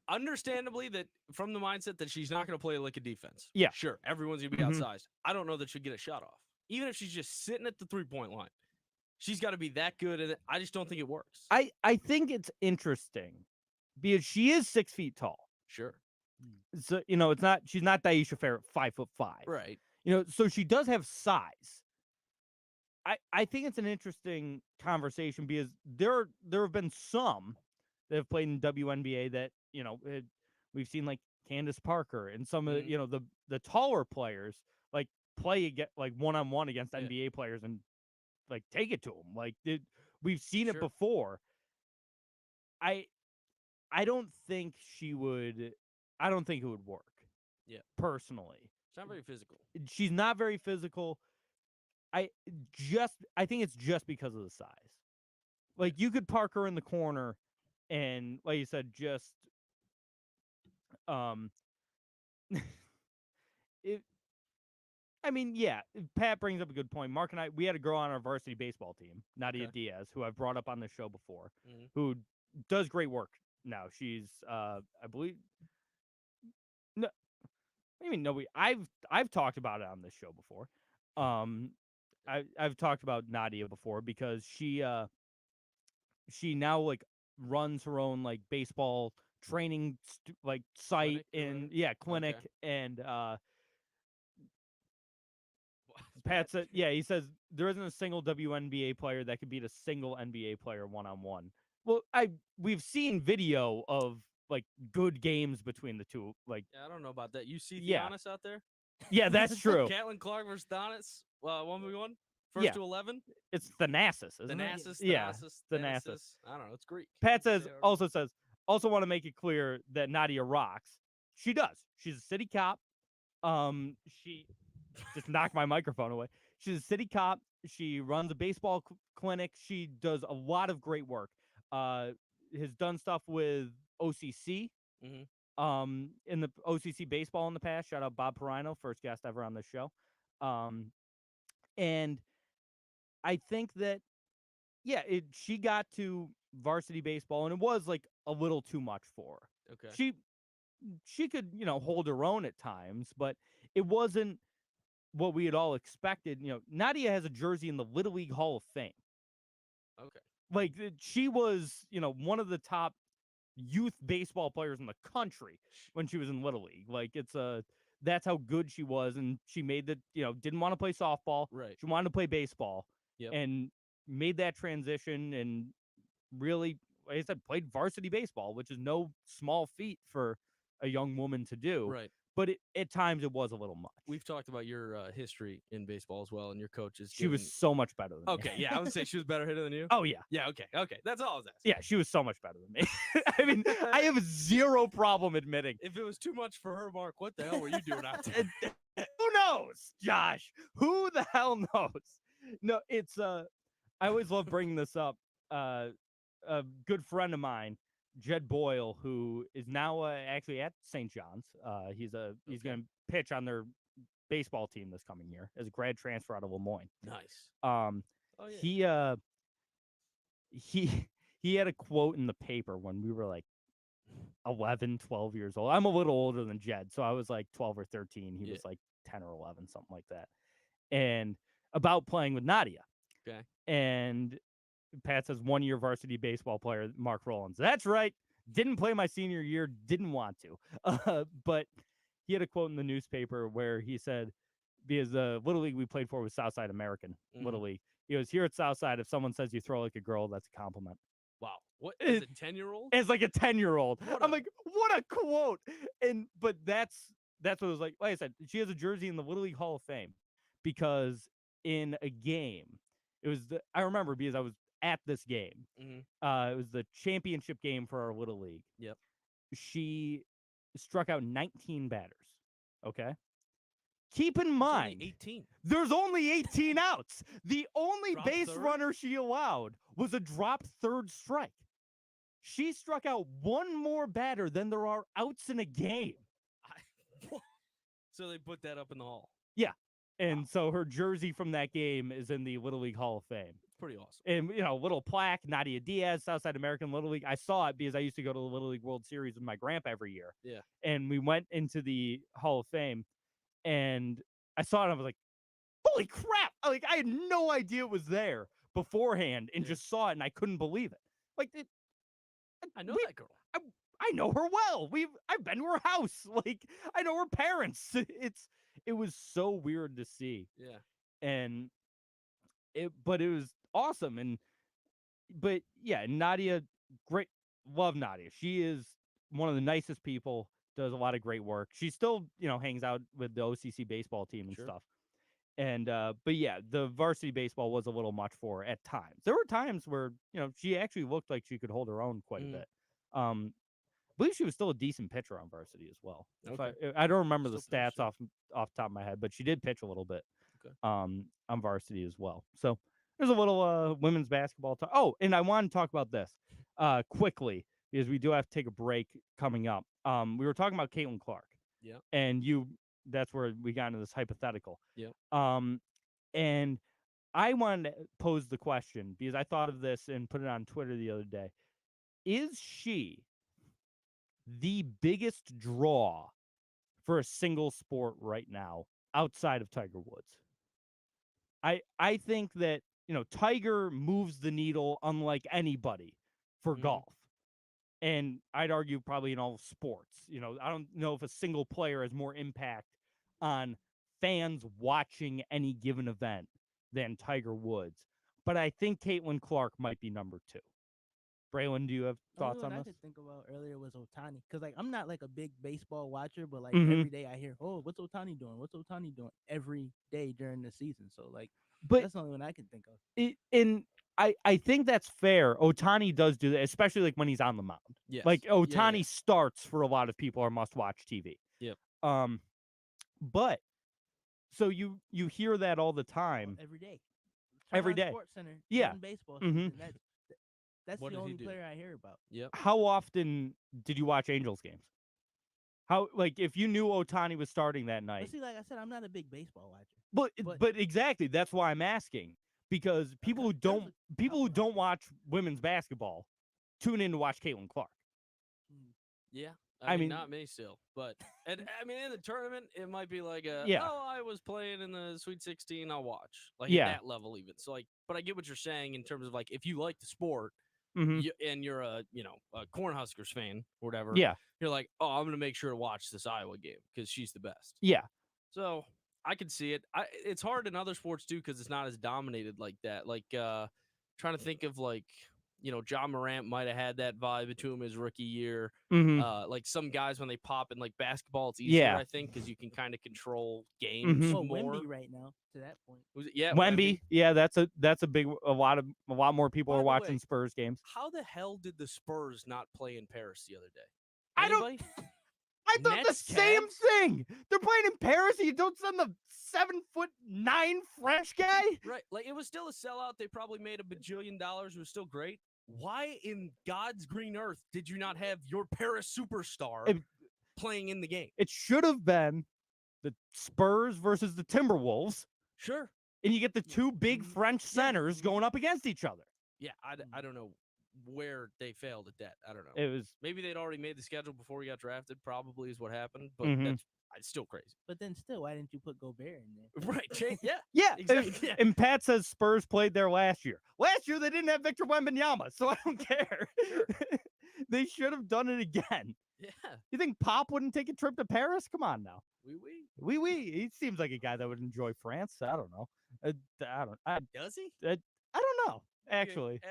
Understandably, that from the mindset that she's not going to play like a defense. Yeah. Sure, everyone's going to be Mhm. outsized. I don't know that she'll get a shot off. Even if she's just sitting at the 3-point line. She's got to be that good, and I just don't think it works. I think it's interesting because she is 6 feet tall. Sure. So she's not Daisha Fair at 5'5". Right. So she does have size. I think it's an interesting conversation because there have been some that have played in WNBA that we've seen like Candace Parker and some of the taller players like play like one-on-one against Yeah. NBA players and like take it to them. Like we've seen it Sure. before. I don't think she would. I don't think it would work. Yeah. Personally, It's not very physical. she's not very physical. I think it's just because of the size. Like you could park her in the corner and like you said, just Pat brings up a good point. Mark and I, we had a girl on our varsity baseball team, Nadia Okay. Diaz, who I've brought up on the show before, Mhm. who does great work now. She's I believe no I mean no I've talked about it on this show before. I've talked about Nadia before because she now like runs her own like baseball training site Clinic or and whatever? clinic Okay. and Pat said he says there isn't a single WNBA player that could beat a single NBA player one-on-one. Well, we've seen video of like good games between the two. Like Yeah, I don't know about that. You see Yeah. Giannis out there? yeah, that's true. Caitlin Clark versus Giannis. 1v1. Yeah. First to 11. It's Thanasis, isn't Thanasis. it? Yeah. Thanasis. Thanasis. Thanasis. I don't know. It's Greek. Pat Say says however- also want to make it clear that Nadia rocks. She does. She's a city cop. She just knocked my microphone away. She's a city cop. She runs a baseball clinic. She does a lot of great work. Has done stuff with OCC. Mhm. In the OCC baseball in the past. Shout out Bob Perino, first guest ever on this show. And I think that she got to varsity baseball and it was like a little too much for her. Okay. She could, hold her own at times, but it wasn't what we had all expected. Nadia has a jersey in the Little League Hall of Fame. Okay. Like she was, one of the top youth baseball players in the country when she was in Little League. Like that's how good she was. And she made didn't want to play softball. Right. She wanted to play baseball. Yep. And made that transition and really, like I said, played varsity baseball, which is no small feat for a young woman to do. Right. But at times it was a little much. We've talked about your history in baseball as well, and your coaches. She was so much better than me. Okay. Yeah, I would say she was a better hitter than you. Oh, yeah. Yeah. Okay. Okay. That's all I was asking. Yeah, she was so much better than me. I mean, I have zero problem admitting. If it was too much for her, Mark, what the hell were you doing out there? Who knows, Josh? Who the hell knows? No, it's I always love bringing this up. A good friend of mine Jed Boyle, who is now actually at St. John's. He's going to pitch on their baseball team this coming year as a grad transfer out of LeMoyne. Nice. Oh, yeah. He had a quote in the paper when we were like 11, 12 years old. I'm a little older than Jed, so I was like 12 or 13. He was like 10 or 11, something like that. And about playing with Nadia. Okay. And Pat says 1-year varsity baseball player, Mark Rowlands. That's right. Didn't play my senior year. Didn't want to. But he had a quote in the newspaper where he said, because the Little League we played for was Southside American Little League. He goes, here at Southside, if someone says you throw like a girl, that's a compliment. Wow. What is a 10-year-old? It's like a 10-year-old. I'm like, what a quote. But that's what it was like. Like I said, she has a jersey in the Little League Hall of Fame because in a game, I remember because I was at this game. It was the championship game for our Little League. Yep. She struck out 19 batters. Okay. Keep in mind, 18. There's only 18 outs. The only Drop base third? runner she allowed was a drop third strike. She struck out one more batter than there are outs in a game. So they put that up in the hall. Yeah. And so her jersey from that game is in the Little League Hall of Fame. It's pretty awesome. And, little plaque, Nadia Diaz, Southside American Little League. I saw it because I used to go to the Little League World Series with my grandpa every year. Yeah. And we went into the Hall of Fame, and I saw it, and I was like, holy crap. Like, I had no idea it was there beforehand and just saw it, and I couldn't believe it. Like, I know that girl. I know her well. I've been to her house. Like, I know her parents. It was so weird to see. Yeah. And but it was awesome. But yeah, Nadia, great. Love Nadia. She is one of the nicest people, does a lot of great work. She still, hangs out with the OCC baseball team and stuff. And but yeah, the varsity baseball was a little much for her at times. There were times where, she actually looked like she could hold her own quite a bit. I believe she was still a decent pitcher on varsity as well. Okay. I don't remember the Still stats pitched, off the top of my head, but she did pitch a little bit. Okay. On varsity as well. So there's a little women's basketball talk. Oh, and I want to talk about this quickly because we do have to take a break coming up. We were talking about Caitlin Clark. Yeah. And that's where we got into this hypothetical. Yeah. And I wanted to pose the question because I thought of this and put it on Twitter the other day. Is she the biggest draw for a single sport right now outside of Tiger Woods? I think that, Tiger moves the needle unlike anybody for golf. And I'd argue probably in all sports. I don't know if a single player has more impact on fans watching any given event than Tiger Woods. But I think Caitlin Clark might be number 2. Braylon, do you have thoughts on I this? could think about earlier was Ohtani, because I'm not like a big baseball watcher, but like Mhm. every day I hear, oh, what's Ohtani doing? What's Ohtani doing? Every day during the season. So like, But that's the only one I can think of. I think that's fair. Ohtani does do that, especially like when he's on the mound. Yes. Like Yeah, Ohtani yeah. starts for a lot of people are must-watch TV. Yep. But so you hear that all the time. Every day. Every on day. Sports Center, Yeah. during baseball Mhm. season. That's What the did he only do? player I hear about. Yep. How often did you watch Angels games? How, like, if you knew Ohtani was starting that But night? see, like I said, I'm not a big baseball watcher. But but- exactly, that's why I'm asking, because people who there's don't watch women's basketball tune in to watch Caitlin Clark. Yeah. I mean- not me still, but and I mean in the tournament it might be like Yeah. I was playing in the Sweet 16, I'll watch like Yeah. at that level even. So like, but I get what you're saying in terms of like if you like the sport Mhm. and you're a Cornhuskers fan or whatever, Yeah, you're like, oh, I'm gonna make sure to watch this Iowa game because she's the best. yeah, So I can see it. It's hard in other sports too because it's not as dominated like that. Like trying to think of like John Morant might have had that vibe to him his rookie year. Mhm. Like some guys when they pop in like basketball, it's easier Yeah. I think because you can kind of control games Mhm. Oh, more. Wemby right now, to that point. Was it? Yeah, Wemby, yeah, that's a big a lot more people By are the watching way, Spurs games. How the hell did the Spurs not play in Paris the other day? I don't- Anybody? I thought Nets, the same Cavs? thing. They're playing in Paris. And you don't send the 7'9" French guy. Right, like it was still a sellout. They probably made $1 bajillion. It was still great. why in God's green earth did you not have your Paris superstar It- playing in the game? It should have been the Spurs versus the Timberwolves, Sure. and you get the two big Mm, French centers going up against each other. Yeah, I don't know where they failed at that. I don't know. It was Maybe they'd already made the schedule before he got drafted. Probably is what happened, but Mhm. that's still crazy. But then still, why didn't you put Gobert in there? Right? Yeah. yeah. Exactly, yeah. And Pat says Spurs played there last year. Last year they didn't have Victor Wembanyama, so I don't care. Sure. They should have done it again. Yeah. You think Pop wouldn't take a trip to Paris? Come on now. We. Oui. He seems like a guy that would enjoy France. I don't know. I Does he? don't know. Okay, Actually,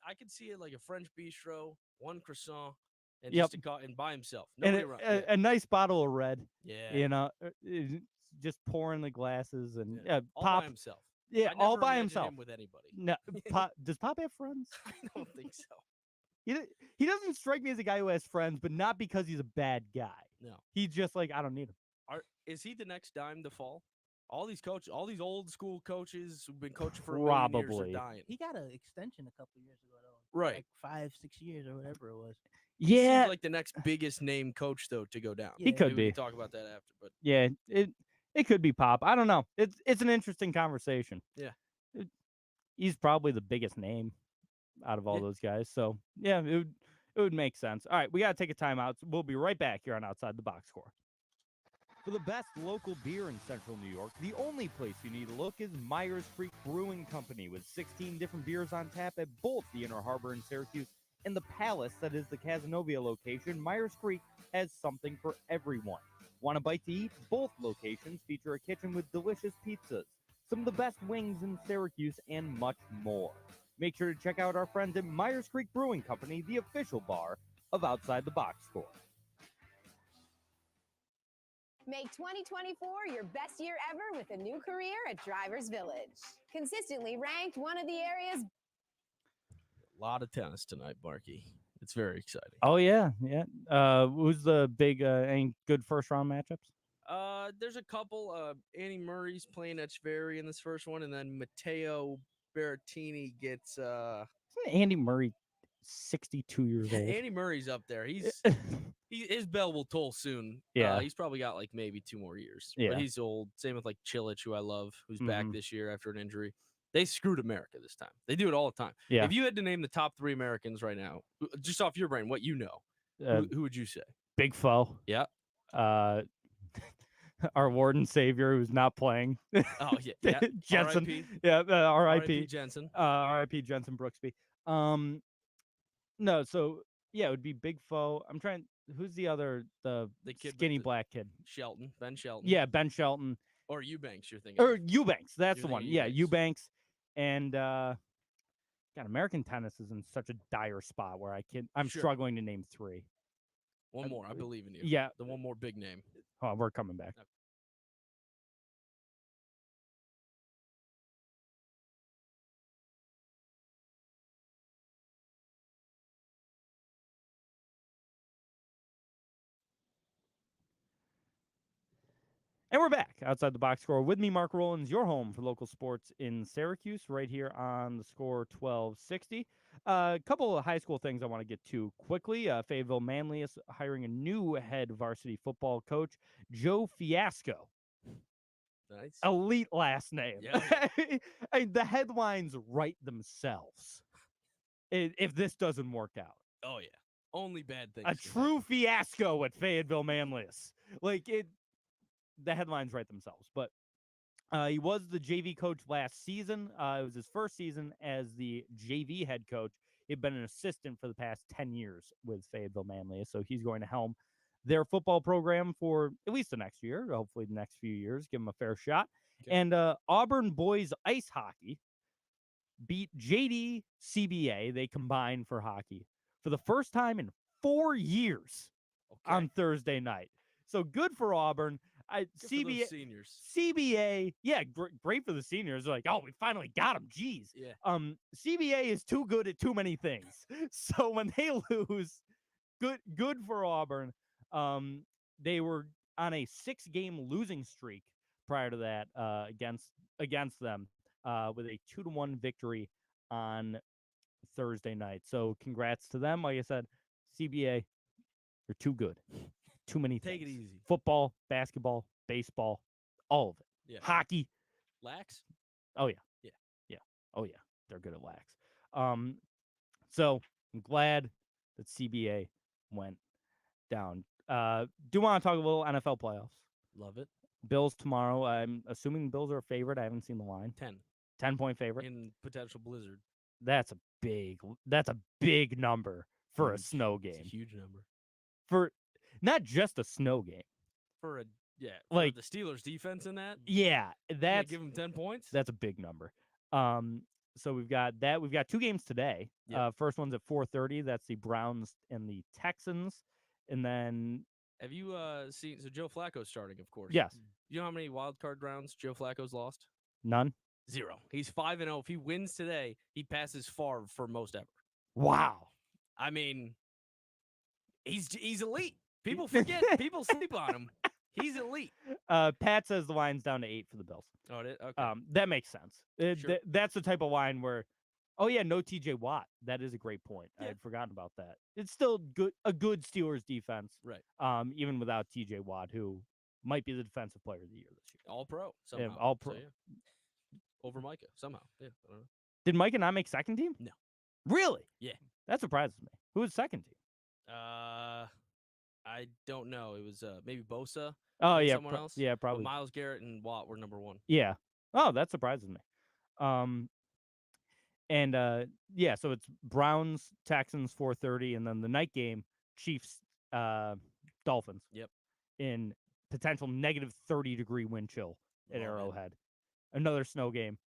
I could see it like a French bistro, one croissant, and Yep. just and by himself. and Nobody around. a nice bottle of red. Yeah. You know, just pouring the glasses and all Pop. by himself. Yeah, I all never by imagine himself. Him with anybody. No, does Pop have friends? I don't think so. He doesn't strike me as a guy who has friends, but not because he's a bad guy. No. He's just like, I don't need him. Is he the next dime to fall? All these old school coaches who've been coaching for a million years Probably. are dying. He got an extension a couple years ago, though. Right. Like 5-6 years or whatever it was. Yeah, Seems like the next biggest name coach though to go down. He could Maybe we be. can talk about that after, but yeah. It could be Pop. I don't know. It's an interesting conversation. Yeah. He's probably the biggest name out of all Yeah. those guys. So yeah, it would make sense. All right, we got to take a timeout. We'll be right back here on Outside the Box Score. For the best local beer in Central New York, the only place you need to look is Myers Creek Brewing Company, with 16 different beers on tap at both the Inner Harbor in Syracuse and the Palace that is the Cazenovia location. Myers Creek has something for everyone. Want a bite to eat? Both locations feature a kitchen with delicious pizzas, some of the best wings in Syracuse, and much more. Make sure to check out our friends at Myers Creek Brewing Company, the official bar of Outside the Box Score. Make 2024 your best year ever with a new career at Drivers Village. Consistently ranked one of the area's a lot of tennis tonight, Marky. It's very exciting. Oh yeah. Who's the big any good first round matchups? There's a couple. Annie Murray's playing Etcheverry in this first one, and then Matteo Berrettini gets Isn't Andy Murray 62 years old? Andy Murray's up there. His bell will toll soon. Yeah. He's probably got like maybe 2 more years. Yeah. But he's old. Same with like Chilich, who I love, who's back Mhm. this year after an injury. They screwed America this time. They do it all the time. Yeah. If you had to name the top 3 Americans right now, just off your brain, what you know, who would you say? Big foe. Yeah. Our Lord and Savior who's not playing. Oh yeah, yeah. Jensen. R.I.P. Yeah, R.I.P. R.I.P. Jensen. R.I.P. Jensen Brooksby. No, so yeah, it would be Big Foe. I'm trying. Who's the other the kid with skinny the- black kid? Shelton, Ben Shelton. Yeah, Ben Shelton Or Eubanks, you're thinking. or Eubanks. That's You're the one. thinking Yeah, Eubanks. Eubanks. And God, American tennis is in such a dire spot where I'm Sure. struggling to name 3. One more. I believe in you. Yeah. The one more big name. Oh, we're coming back. Okay. And we're back outside the box score with me, Mark Rowlands, your home for local sports in Syracuse, right here on the score 1260. A couple of high school things I want to get to quickly. Fayetteville Manly is hiring a new head varsity football coach, Joe Fiasco. Nice. Elite last name. Yeah. The headlines write themselves if this doesn't work out. Oh yeah. Only bad things. A true fiasco at Fayetteville Manlius. The headlines write themselves. But he was the JV coach last season. It was his first season as the JV head coach. He'd been an assistant for the past 10 years with Fayetteville Manlius. So he's going to helm their football program for at least the next year, hopefully the next few years, give them a fair shot. Okay. And Auburn boys ice hockey beat JD CBA. They combined for hockey for the first time in 4 years on Thursday night. So good for Auburn. Good for CBA, those seniors. CBA, yeah, great for the seniors. They're like, oh, we finally got him. Jeez. Yeah. CBA is too good at too many things. So when they lose, good for Auburn. They were on a 6-game losing streak prior to that against them with a 2-1 victory on Thursday night. So congrats to them. Like I said, CBA, you're too good. Too many Take it things. easy. Football, basketball, baseball, all of it. Yeah. Hockey. Lax? Oh yeah. Yeah. Yeah. Oh yeah. They're good at lax. So I'm glad that CBA went down. Do want to talk a little NFL playoffs. Love it. Bills tomorrow. I'm assuming the Bills are a favorite. I haven't seen the line. 10 10-point favorite. in potential blizzard. That's a big number for a Huge. snow It's game. a huge number. For not just a snow game. For Like- the Steelers defense in that. Yeah, Yeah, give them 10 points. that's a big number. So we've got that. We've got 2 games today. Yep. First one's at 4:30. That's the Browns and the Texans. And then Have you seen? So Joe Flacco's starting, of course. yes, You know how many wild card rounds Joe Flacco's lost? none. 0. He's 5-0. If he wins today, he passes Favre for most ever. Wow. I mean, he's elite. People forget. People sleep on him. He's elite. Pat says the line's down to 8 for the Bills. Oh, okay. That makes sense. Sure. That's the type of line where, oh yeah, no TJ Watt. That is a great point. I Yeah. had forgotten about that. It's still a good Steelers defense. Right. Even without TJ Watt, who might be the defensive player of the year this year. All pro. Somehow. all pro. So, yeah. Over Micah somehow. Yeah. I don't know. Did Micah not make second team? No. Really? Yeah. That surprises me. Who was second team? I don't know. It was maybe Bosa. Oh and yeah, someone else. yeah, But probably. Myles Garrett and Watt were number 1. Yeah. Oh, that surprises me. And yeah, so it's Browns, Texans 4:30, and then the night game, Chiefs, Dolphins. Yep. In potential negative 30-degree wind chill at Oh, man. Arrowhead. Another snow game.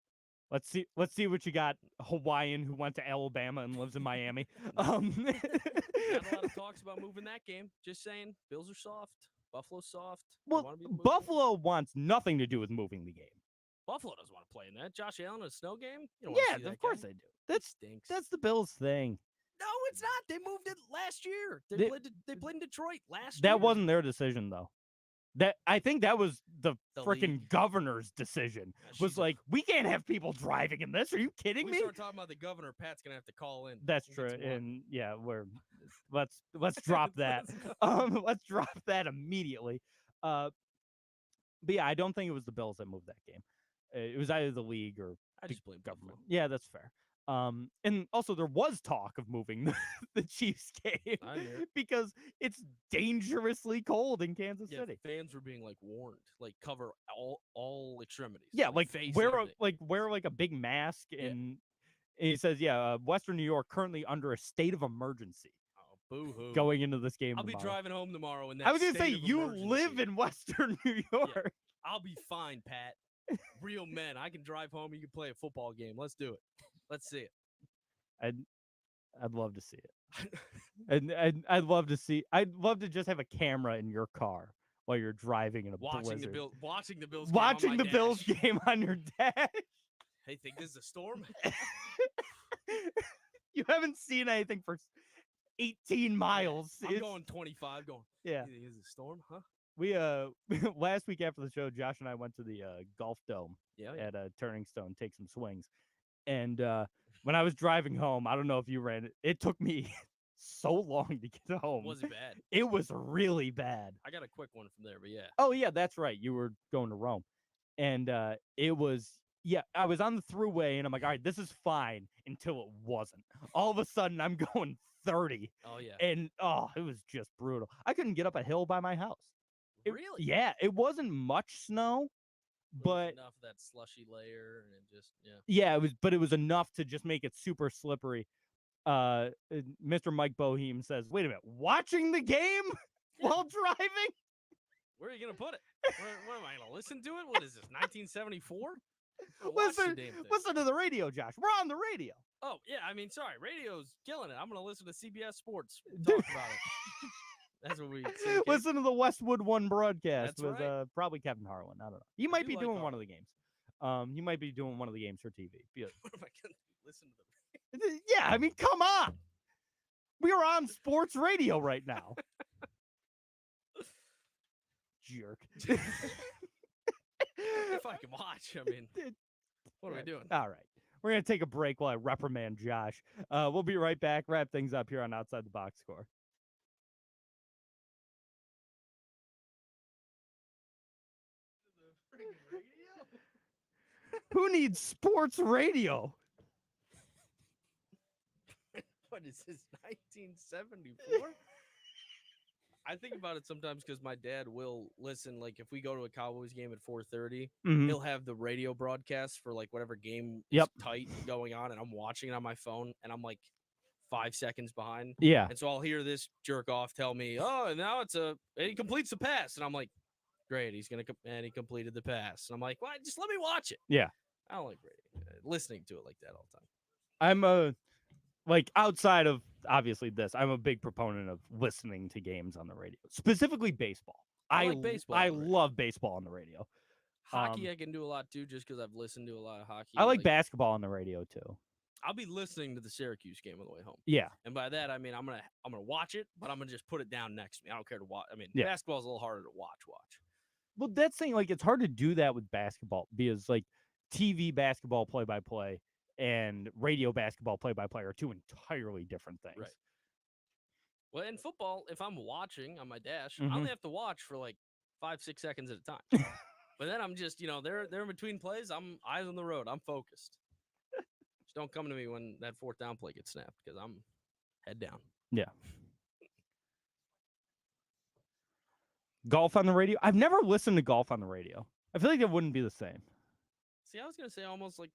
Let's see what you got, Hawaiian who went to Alabama and lives in Miami. Got a lot of talks about moving that game. Just saying, Bills are soft. Buffalo's soft. They Well, wanna be the Bills. Buffalo wants nothing to do with moving the game. Buffalo doesn't want to play in that. Josh Allen in a snow game. You don't wanna Yeah, see that of course guy. they do. That's Stinks. the Bills thing. No, it's not. They moved it last year. They played in Detroit last year. That wasn't their decision though. I think that was the The freaking league. governor's decision. Was she's- like, we can't have people driving in this. Are you kidding We me? start talking about the governor. Pat's gonna have to call in. That's He true. gets one. And yeah, let's drop that. Let's drop that immediately. But yeah, I don't think it was the Bills that moved that game. It was either the league or I the just blame government. Buffalo. Yeah, that's fair. And also there was talk of moving the Chiefs game I hear it. because it's dangerously cold in Kansas Yeah, City. fans were being like warned, like cover all extremities. Yeah, like face wear everything. wear like a big mask, Yeah. and he says, yeah, Western New York currently under a state of emergency Oh, boo-hoo. going into this game. I'll be tomorrow. driving home tomorrow. In that I was gonna say state of you live emergency. in Western New York. I'll be fine, Pat. Real men. I can drive home. You can play a football game. Let's do it. Let's see it. I'd love to see it. And I'd love to see. I'd love to just have a camera in your car while you're driving in a Watching blizzard. watching the Bills. Watching game the on my Bills dash. game on your dash. Hey, think this is a storm? You haven't seen anything for 18 miles. I'm It's- going 25. Going. Yeah. "You think this is a storm, huh? We last week after the show, Josh and I went to the golf dome Yeah. at Turning Stone, take some swings. And when I was driving home, I don't know if you ran it. It took me so long to get home. Was it bad? It was really bad. I got a quick one from there, but yeah. Oh yeah, that's right. You were going to Rome, and it was I was on the throughway, and I'm like, all right, this is fine until it wasn't. All of a sudden, I'm going 30, Oh yeah. and it was just brutal. I couldn't get up a hill by my house. Really? Yeah, it wasn't much snow, but enough of that slushy layer, and it just yeah, it was enough to just make it super slippery. Mr. Mike Boheim says, "Wait a minute, watching the game while driving? Where are you gonna put it? Where am I gonna listen to it? What is this? 1974? Listen to the radio, Josh. We're on the radio." Oh yeah, I mean, sorry, radio's killing it. I'm gonna listen to CBS Sports Dude. talk about it. That's what we say. Listen to the Westwood One broadcast That's with right. probably Kevin Harlan. I don't know. He might do be like doing one of the games. He might be doing one of the games for TV. What am I gonna listen to the? Yeah, I mean, come on. We are on sports radio right now. Jerk. If I can watch, I mean, what are we doing? All right. We're going to take a break while I reprimand Josh. We'll be right back. Wrap things up here on Outside the Box Score. Who needs sports radio? What is this, 1974? I think about it sometimes because my dad will listen. Like if we go to a Cowboys game at 4:30, Mhm. he'll have the radio broadcast for like whatever game Yep. is tight going on, and I'm watching it on my phone, and I'm like 5 seconds behind. Yeah. And so I'll hear this jerk off tell me, "Oh, and now and he completes the pass," and I'm like, "Great, and he completed the pass." And I'm like, "Well, just let me watch it." Yeah. I don't like listening to it like that all the time. I'm like outside of obviously this, I'm a big proponent of listening to games on the radio, specifically baseball. I like baseball I on the radio. love baseball on the radio. Hockey, I can do a lot too, just because I've listened to a lot of hockey. I like basketball on the radio too. I'll be listening to the Syracuse game on the way home. Yeah. And by that I mean I'm gonna watch it, but I'm gonna just put it down next to me. I don't care to watch. I mean, Yeah. basketball's a little harder to watch. Well, that's thing, like it's hard to do that with basketball because like TV basketball play-by-play and radio basketball play-by-play are two entirely different things. Right. Well, in football, if I'm watching on my dash, I Mhm. only have to watch for like 5-6 seconds at a time. But then I'm just, they're in between plays. I'm eyes on the road. I'm focused. Just don't come to me when that fourth down play gets snapped because I'm head down. Yeah. Golf on the radio? I've never listened to golf on the radio. I feel like it wouldn't be the same. See, I was gonna say almost like,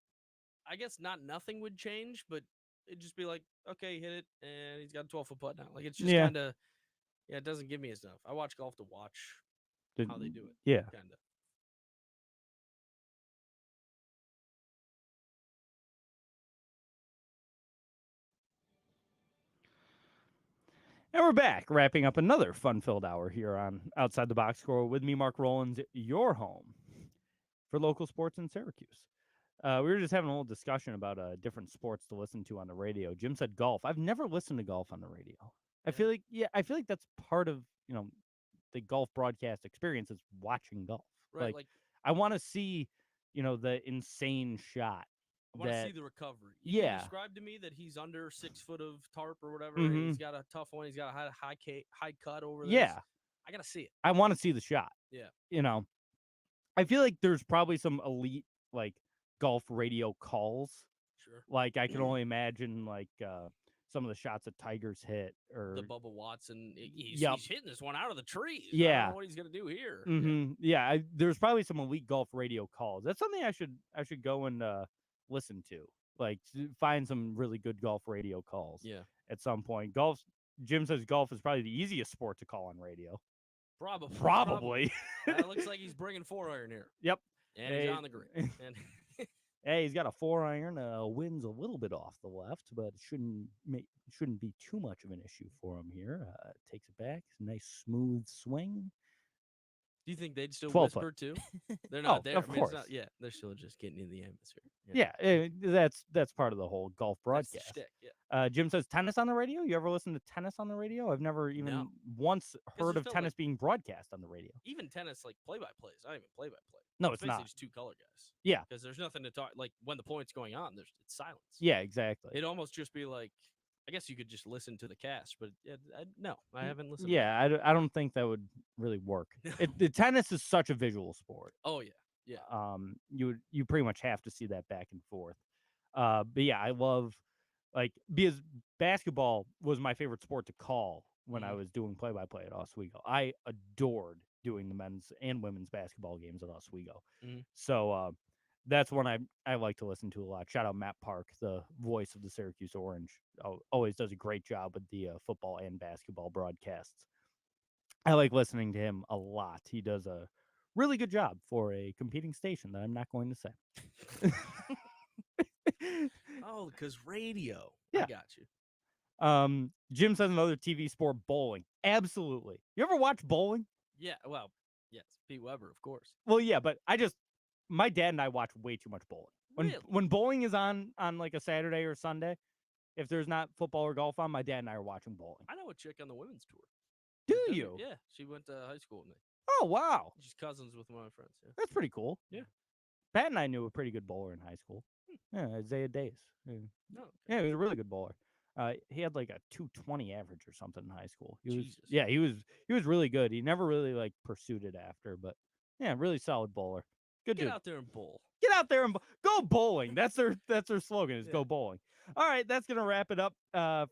I guess nothing would change, but it'd just be like, okay, hit it, and he's got a 12-foot putt now. Like it's just Yeah. kind of, it doesn't give me enough. I watch golf to watch how they do it. Yeah. Kind of. And we're back, wrapping up another fun-filled hour here on Outside the Box Score with me, Mark Rowlands, your home for local sports in Syracuse. We were just having a little discussion about different sports to listen to on the radio. Jim said golf. I've never listened to golf on the radio. I feel like that's part of the golf broadcast experience is watching golf. Right. Like I want to see the insane shot. I want to see the recovery. You Yeah. can describe to me that he's under 6 foot of tarp or whatever. Mhm. And he's got a tough one. He's got a high cut over this. Yeah. I gotta see it. I want to see the shot. Yeah. I feel like there's probably some elite like golf radio calls. Sure. Like I can only imagine like some of the shots that Tiger's hit or The Bubba Watson. He's hitting this one out of the trees. I Yeah. don't know what he's gonna do here. Yeah, there's probably some elite golf radio calls. That's something I should go and listen to. Like find some really good golf radio calls. Yeah. At some point, Jim says golf is probably the easiest sport to call on radio. Probably. It looks like he's bringing 4-iron here. Yep. And he's on the green. And Hey, he's got a 4-iron. Wind's a little bit off the left, but it shouldn't be too much of an issue for him here. Takes it back. Nice smooth swing. do you think they'd still 12 whisper too? They're not there. Of I mean, it's course. not, they're still just getting in the atmosphere. Yeah, that's part of the whole golf That's the broadcast. shtick, yeah. Jim says tennis on the radio. You ever listen to tennis on the radio? I've never even No. once heard there's of no, tennis like- being broadcast on the radio. Even tennis, like play-by-play, it's not even play-by-play. No, it's basically not. just two color guys. Yeah. Because there's nothing to talk. Like when the point's going on, it's silence. Yeah, exactly. It'd almost just be like, I guess you could just listen to the cast, but no, I haven't listened. Yeah, I don't think that would really work. The tennis is such a visual sport. Oh yeah, yeah. You pretty much have to see that back and forth. But yeah, I love because basketball was my favorite sport to call when I was doing play-by-play at Oswego. I adored doing the men's and women's basketball games at Oswego. So that's one I like to listen to a lot. Shout out Matt Park, the voice of the Syracuse Orange. Always does a great job with the football and basketball broadcasts. I like listening to him a lot. He does a really good job for a competing station that I'm not going to say. Oh, because radio. Yeah. I got you. Jim says another TV sport, bowling. Absolutely. You ever watch bowling? Yeah. Well, yes. Pete Weber, of course. Well, yeah, but my dad and I watch way too much bowling. When bowling is on like a Saturday or Sunday, if there's not football or golf on, my dad and I are watching bowling. I know a chick on the women's tour. Do you? Yeah. She went to high school with me. Oh, wow. She's cousins with one of my friends. Yeah. That's pretty cool. Yeah. Pat and I knew a pretty good bowler in high school. Yeah, Isaiah Days. Yeah. No, Yeah, he was a really good bowler. He had like a 220 average or something in high school. He was, Jesus. yeah, he was really good. He never really like pursued it after, but yeah, really solid bowler. Good Get dude. out there and bowl. Get out there and go bowling. That's their slogan is Yeah. go bowling. All right, that's gonna wrap it up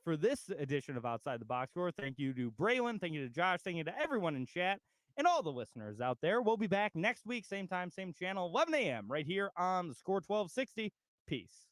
for this edition of Outside the Box Score. Thank you to Braylon, thank you to Josh, thank you to everyone in chat and all the listeners out there. We'll be back next week, same time, same channel, 11 a.m. right here on the Score 1260. Peace.